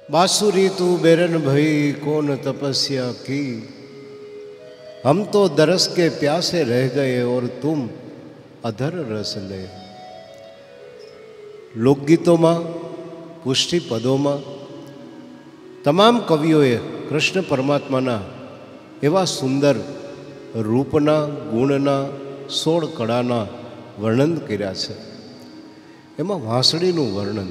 बांसुरी तू बेरन भई कौन तपस्या की, हम तो दरस के प्यासे रह गए और तुम अधर रस ले। लोकगीतों में पुष्टि पदों में तमाम कविओए कृष्ण परमात्मा एवा सुंदर रूपना गुणना 16 कड़ाना वर्णन कर्या छे। एमां वांसळीनुं वर्णन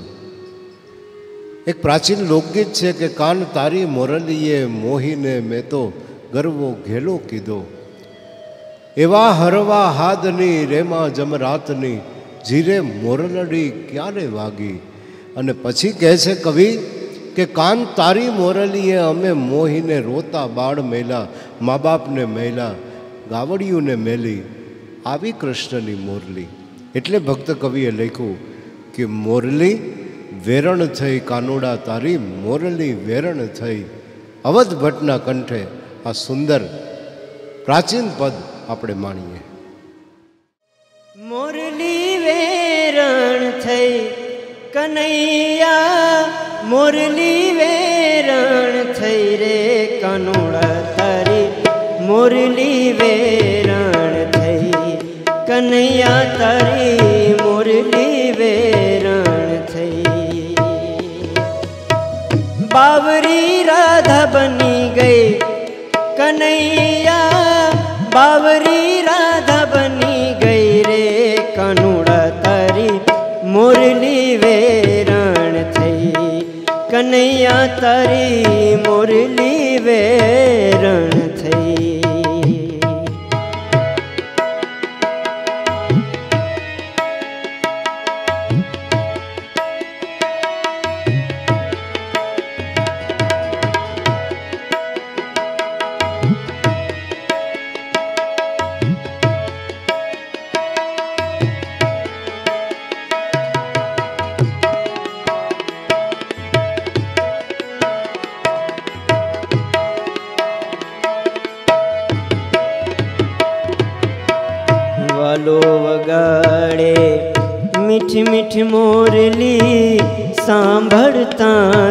एक प्राचीन लोकगीत है कि कान तारी मोरलीए मोहीने मैं तो गरवो घेलो कीधो, एवा हरवा हादनी रेमा जमरातनी जीरे मोरलड़ी क्यारे वागी। अने पछी कहे छे कवि के कान तारी मोरलीए अमे मोहीने रोता बाळ मेला, माँ बाप ने मेला गावड़ियों ने मेली आवी कृष्णनी मोरली। एटले भक्त कविए लख्યું कि मोरली वेरण थई कानोड़ा तारी मोरली वेरण थई। अवध भट्टना कंठे आ सुंदर प्राचीन पद आपणे माणीए। मोरली वेरण थई कन्हैया, मोरली वेरण थई रे कानोड़ा तारी मोरली वेरण थई कन्हैया तारी मोरली वेरण थई। बावरी राधा बनी गई कन्हैया, बावरी राधा बनी गई रे कानोड़ा तारी मोरली वेरण थई कन्हैया तारी मोरली वेरण थई। वालो वगाड़े मीठी मीठी मोरली सांभरता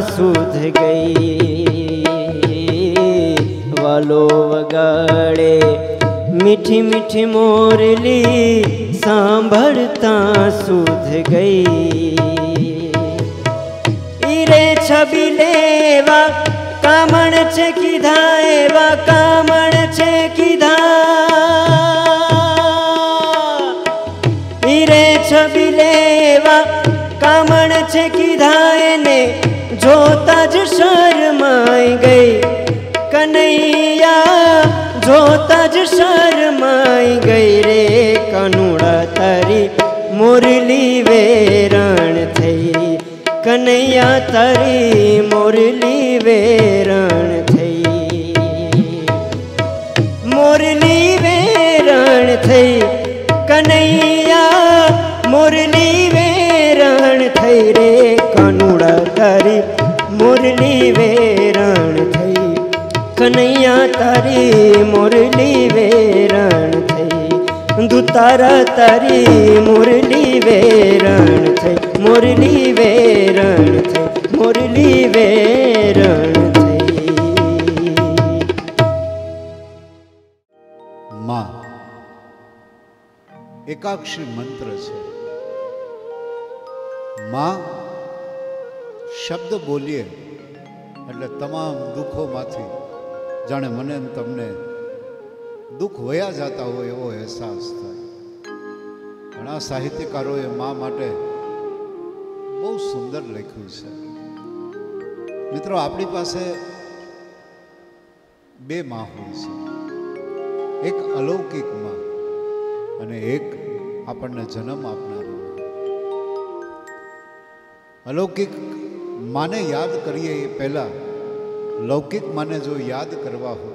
सुध गई। वालो वगाड़े मीठी मीठी मोरली सांभरता सुध गई। इरे छबी लेवा कामण छे कीधा एवा कामण छे कीधा। हीरे छबी लेवा कामण छे कीधा ने जोता ज शरमाई गई कन्हैया, जोता ज शरमाई गई रे कानोड़ा तारी मोरली वेरण थई कन्हैया तारी मोरली वेरण थई। मोरली वेरण थई कन्हैया मोरली वेरण थई रे कानोड़ा तारी मोरली वेरण थई कन्हैया तारी मोरली वेरण थई। दुतारा तारी मोरली वेरण थई मोरली वेरण थई मोरली वेरण थई। माँ एकाक्षरी मंत्र है। माँ शब्द बोलिए એટલે તમામ દુઃખોમાંથી જાણે મને ને તમને દુઃખ વયા જતા હોય એવો અહેસાસ થાય। ઘણા સાહિત્યકારોએ મા માટે બહુ સુંદર લખ્યું છે। મિત્રો આપણી પાસે બે મા હોય છે, એક અલૌકિક મા અને એક આપણને જન્મ આપનારી। अलौकिक माने याद करिए ये पहला लौकिक माने जो याद करवा हो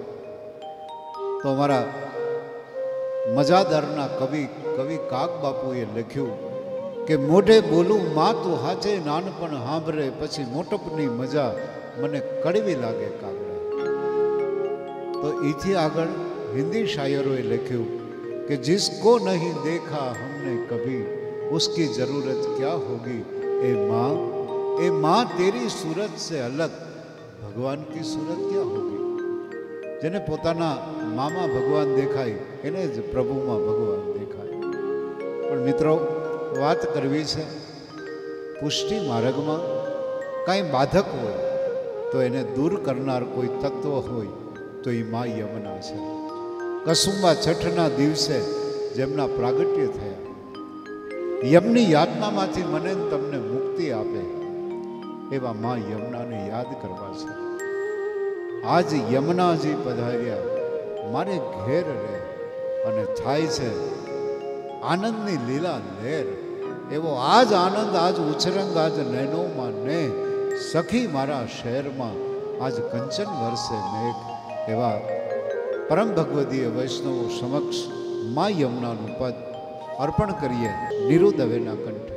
तो हमारा मजादारना कवि कवि काक बापुए लख्यू कि मोढे बोलू माँ तो हाचे नानपण हांभरे पछी मोटपनी मजा मने कड़वी लागे कागड़ा। तो इथी आगळ हिंदी शायरोए लख्यू कि जिसको नहीं देखा हमने कभी उसकी जरूरत क्या होगी ए माँ ए माँ तेरी सूरत से अलग भगवान की सूरत क्या होगी। जेने पोताना मामा भगवान देखाय एने ज प्रभुमां भगवान देखाय। पण मित्रों बात करवी छे पुष्टि मार्गमां कांई बाधक होय तो एने दूर करनार कोई तत्व होय तो ई मां यमुना छे। कसुंबा छठना दिवसे जेमना प्रागट्य थया यमनी यातनामांथी मने तमने मुक्ति आपे एवा मां यमुनाने याद करवा छे। आज यमुनाजी पधार्या मारे घेर रे अने थाय छे आनंदनी लीला लहर। एवो आज आनंद आज उछरंग आज नैनोमां ने सखी मारा शहर में आज कंचन वर्षे मेघ। एवा परम भगवदीय वैष्णवों समक्ष मां यमुनानु पद अर्पण करिए नीरु दवेना कंठे।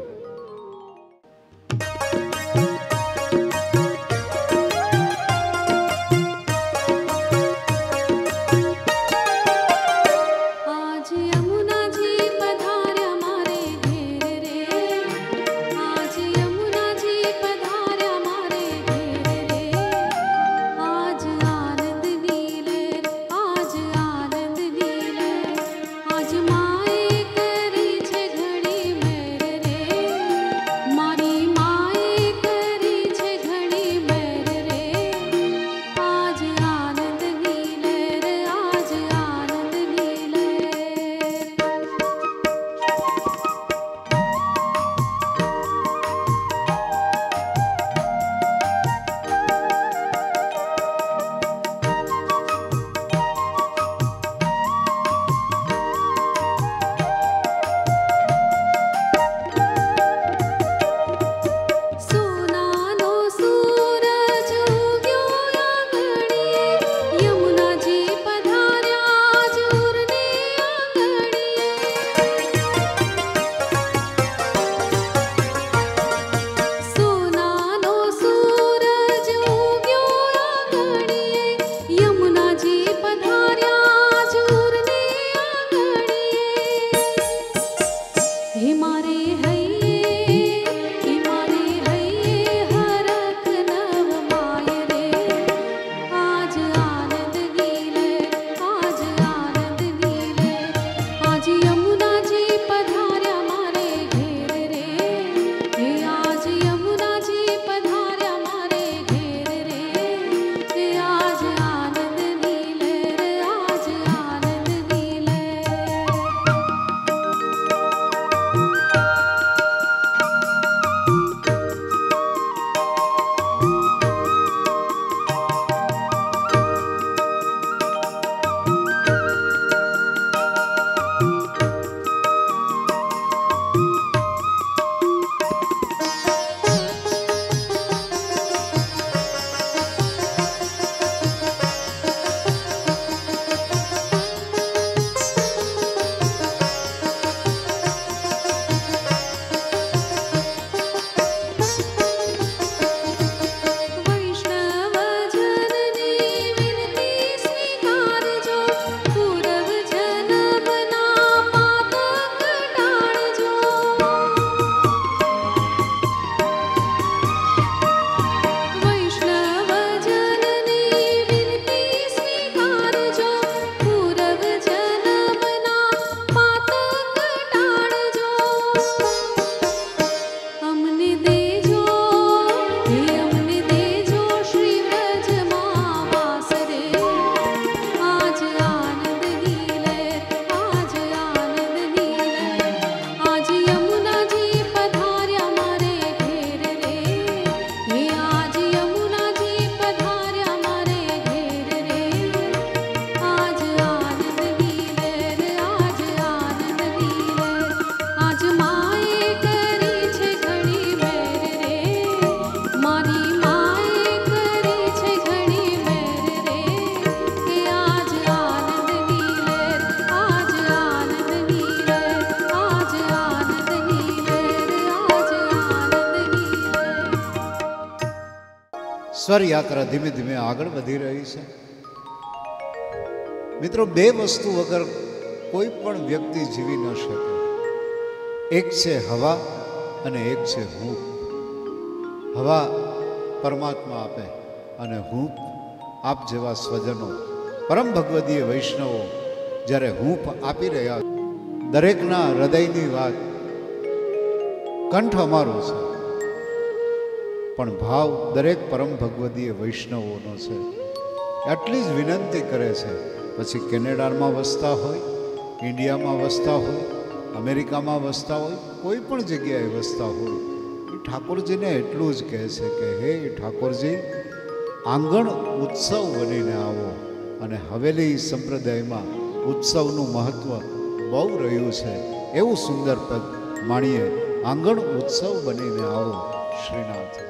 स्वर यात्रा धीमे धीमे आगळ वधी रही है। मित्रों, बे वस्तु वगर कोई पण व्यक्ति जीवी न सके। एक छे हवा अने एक छे हूँ। હવા પરમાત્મા આપે અને હૂંફ આપ જેવા સ્વજનો પરમ ભગવદીય વૈષ્ણવો જ્યારે હૂંફ આપી રહ્યા, દરેકના હૃદયની વાત કંઠ અમારો છે, પણ ભાવ દરેક પરમ ભગવદીય વૈષ્ણવોનો છે. એટલી જ વિનંતી કરે છે. પછી કેનેડામાં વસતા હોય, ઇન્ડિયામાં વસતા હોય, અમેરિકામાં વસતા હોય, કોઈ પણ જગ્યાએ વસતા હોય, એ ઠાકોરજીને એટલું જ કહે છે કે હે ઠાકોરજી, આંગણ ઉત્સવ બનીને આવો. અને હવેલી સંપ્રદાયમાં ઉત્સવનું મહત્ત્વ બહુ રહ્યું છે. એવું સુંદર પદ માણીએ, આંગણ ઉત્સવ બનીને આવો શ્રીનાથ.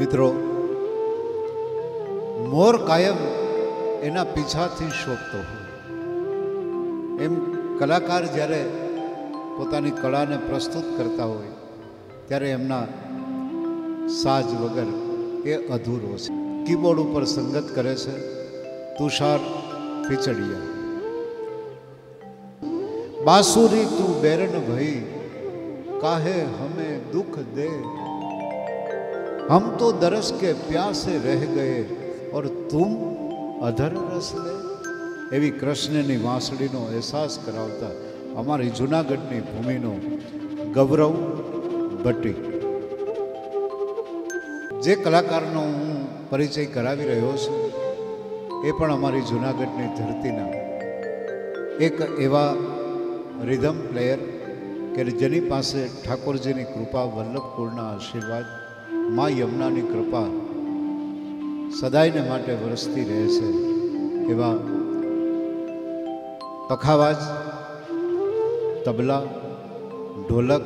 મિત્રો, મોર કાયમ એના પીછાથી શોધતો હોય એમ કલાકાર જ્યારે પોતાની કળાને પ્રસ્તુત કરતા હોય ત્યારે એમના સાજ વગર એ અધૂરો છે. કીબોર્ડ ઉપર સંગત કરે છે તુષાર ફીચડિયા. बांसुरी तू बैरन भई काहे हमें दुख दे, हम तो दरस के प्यासे रह गए और तुम अधर रस ले. एवी कृष्णनी वांसळीनो एहसास करावता अमारी जूनागढ़नी भूमिनो गौरव भट्टी. जे कलाकारनो हूँ परिचय करावी रह्यो छुं ए पण अमारी जूनागढ़नी धरतीना एक एवा रिधम प्लेयर के जेनी पासे ठाकुरजीनी कृपा, वल्लभपुरना आशीर्वाद, माँ यमुनानी कृपा सदायने माटे वरसती रहे छे एवा पखावाज, तबला, ढोलक,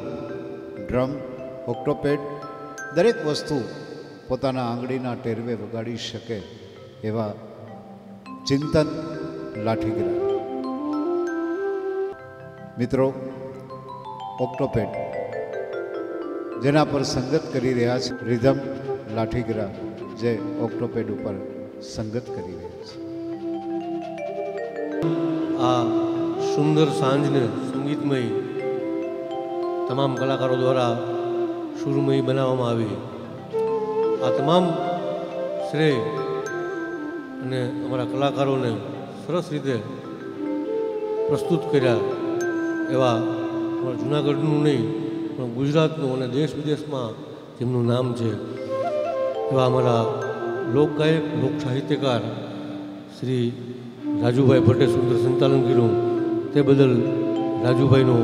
ड्रम, ऑक्टोपेड दरेक वस्तु पोताना आंगळीना टेरवे वगाड़ी शके एवा चिंतन लाठीगरा. मित्रों, ऑक्टोपेड जेना पर संगत करी रह्या छे रिधम लाठीगरा जे ऑक्टोपेड पर संगत करी रह्या छे. आ सुंदर सांजने संगीतमय तमाम कलाकारों द्वारा सुरमयी बनाववामां आवी. आ तमाम श्रेय अने अमरा कलाकारों ने सरस रीते प्रस्तुत कर्या एवा जूनागढ़નું नहीं પણ ગુજરાતનું અને દેશ વિદેશમાં જેમનું નામ છે એવા અમારા લોકગાયક લોક સાહિત્યકાર શ્રી રાજુભાઈ ભટ્ટે સુંદર સંચાલન કર્યું. તે બદલ રાજુભાઈનો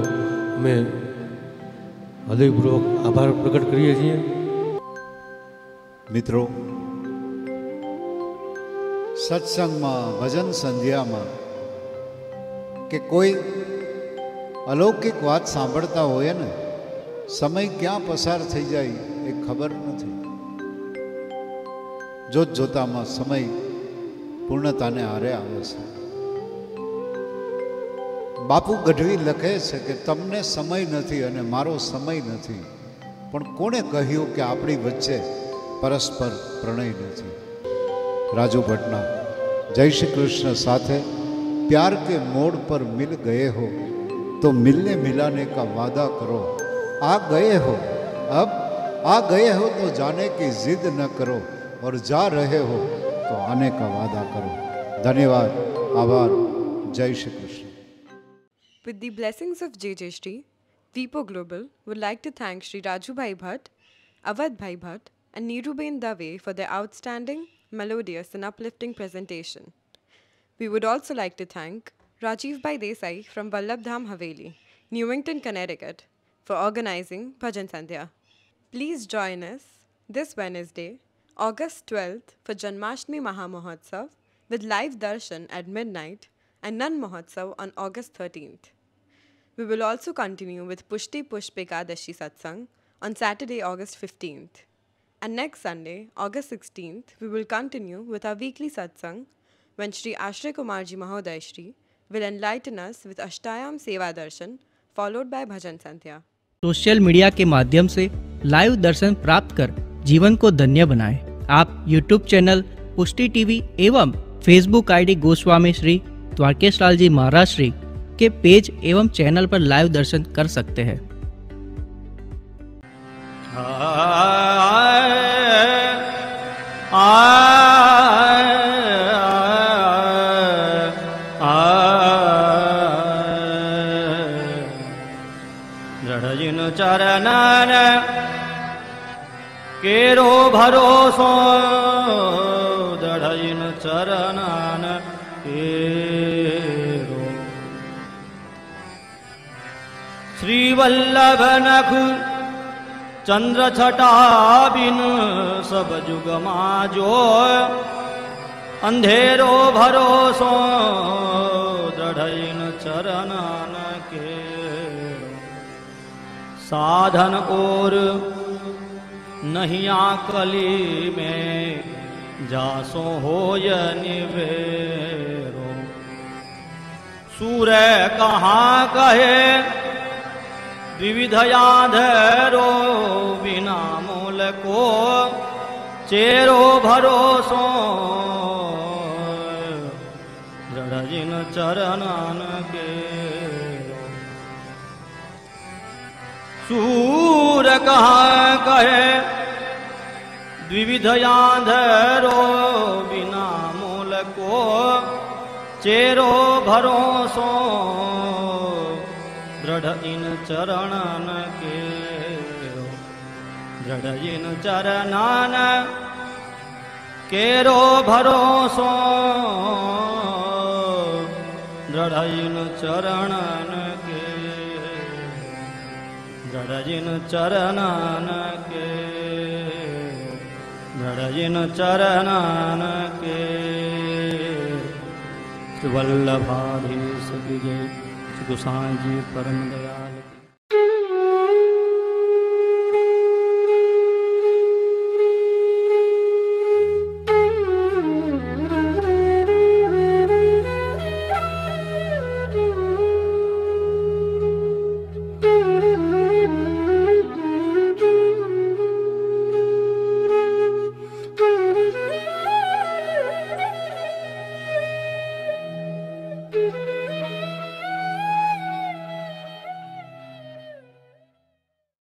અમે હૃદયપૂર્વક આભાર પ્રગટ કરીએ છીએ. મિત્રો, સત્સંગમાં, ભજન સંધ્યામાં કે કોઈ अलौकिक बात सांभळता होय ने समय क्या पसार थई जाय ए खबर नथी. जोत जोतामां समय पूर्णताने हारे आवे छे. बापू गढ़वी लखे छे के तमने समय नथी अने मारो समय नथी, पण कोणे कह्युं के आपणी वच्चे परस्पर प्रणय नथी. राजू भट्टना जय श्री कृष्ण साथे प्यार के मोड़ पर मिल गए हो तो मिलने मिलाने का वादा करो, आ गए हो अब आ गए हो तो जाने की जिद न करो, और जा रहे हो तो आने का वादा करो. धन्यवाद, आभार. जय Shri Krishna. With the blessings of JJ Shri, Vipo Global would like to thank Shri Rajubhai Bhatt, Awadh Bhai Bhatt and Neeruben Dave for their outstanding, melodious and uplifting presentation. We would also like to thank Rajiv Bhai Desai from Vallabhdham Haveli, Newington, Connecticut, for organizing Bhajan Sandhya. Please join us this Wednesday, August 12th for Janmashtami Mahamahotsav with live darshan at midnight and Nan Mahotsav on August 13th. We will also continue with Pushti Pushpekadashi Satsang on Saturday, August 15th. And next Sunday, August 16th, we will continue with our weekly Satsang when Shri Ashray Kumarji Mahoday Shri will enlighten us with Ashtayam Seva Darshan followed by Bhajan Sandhya. Social media के माध्यम से live दर्शन प्राप्त कर जीवन को धन्य बनाएं। आप YouTube चैनल पुष्टि टीवी एवं Facebook आईडी गोस्वामी श्री द्वारकेश लाल जी महाराज श्री के पेज एवं चैनल पर लाइव दर्शन कर सकते हैं। चरणन केरो भरोसो दढ़इन चरणन केरो श्री वल्लभ नखु चंद्र छटा बिन सब जुग जो अंधेरो भरोसो दढ़इन चरणन के साधन और नहीं आकली में जासो होय निवेरो। सूर्य कहाँ कहे विविधया धैरो, बिना मूल को चेरो भरोसो, दृढ़ जिन चरणन के। सूर्य कहाँ कहे द्विविधया धैरो, बिना मूल को चेरो भरोसो, दृढ़ इन चरणन के। दृढ़ इन चरणन केरो भरोसो, दृढ़ इन चरणन के। दृढ़ इन चरणन के, दृढ़ इन चरणन के। श्री वल्लभाधीश विजय श्री गोसाई जी परम दयाल।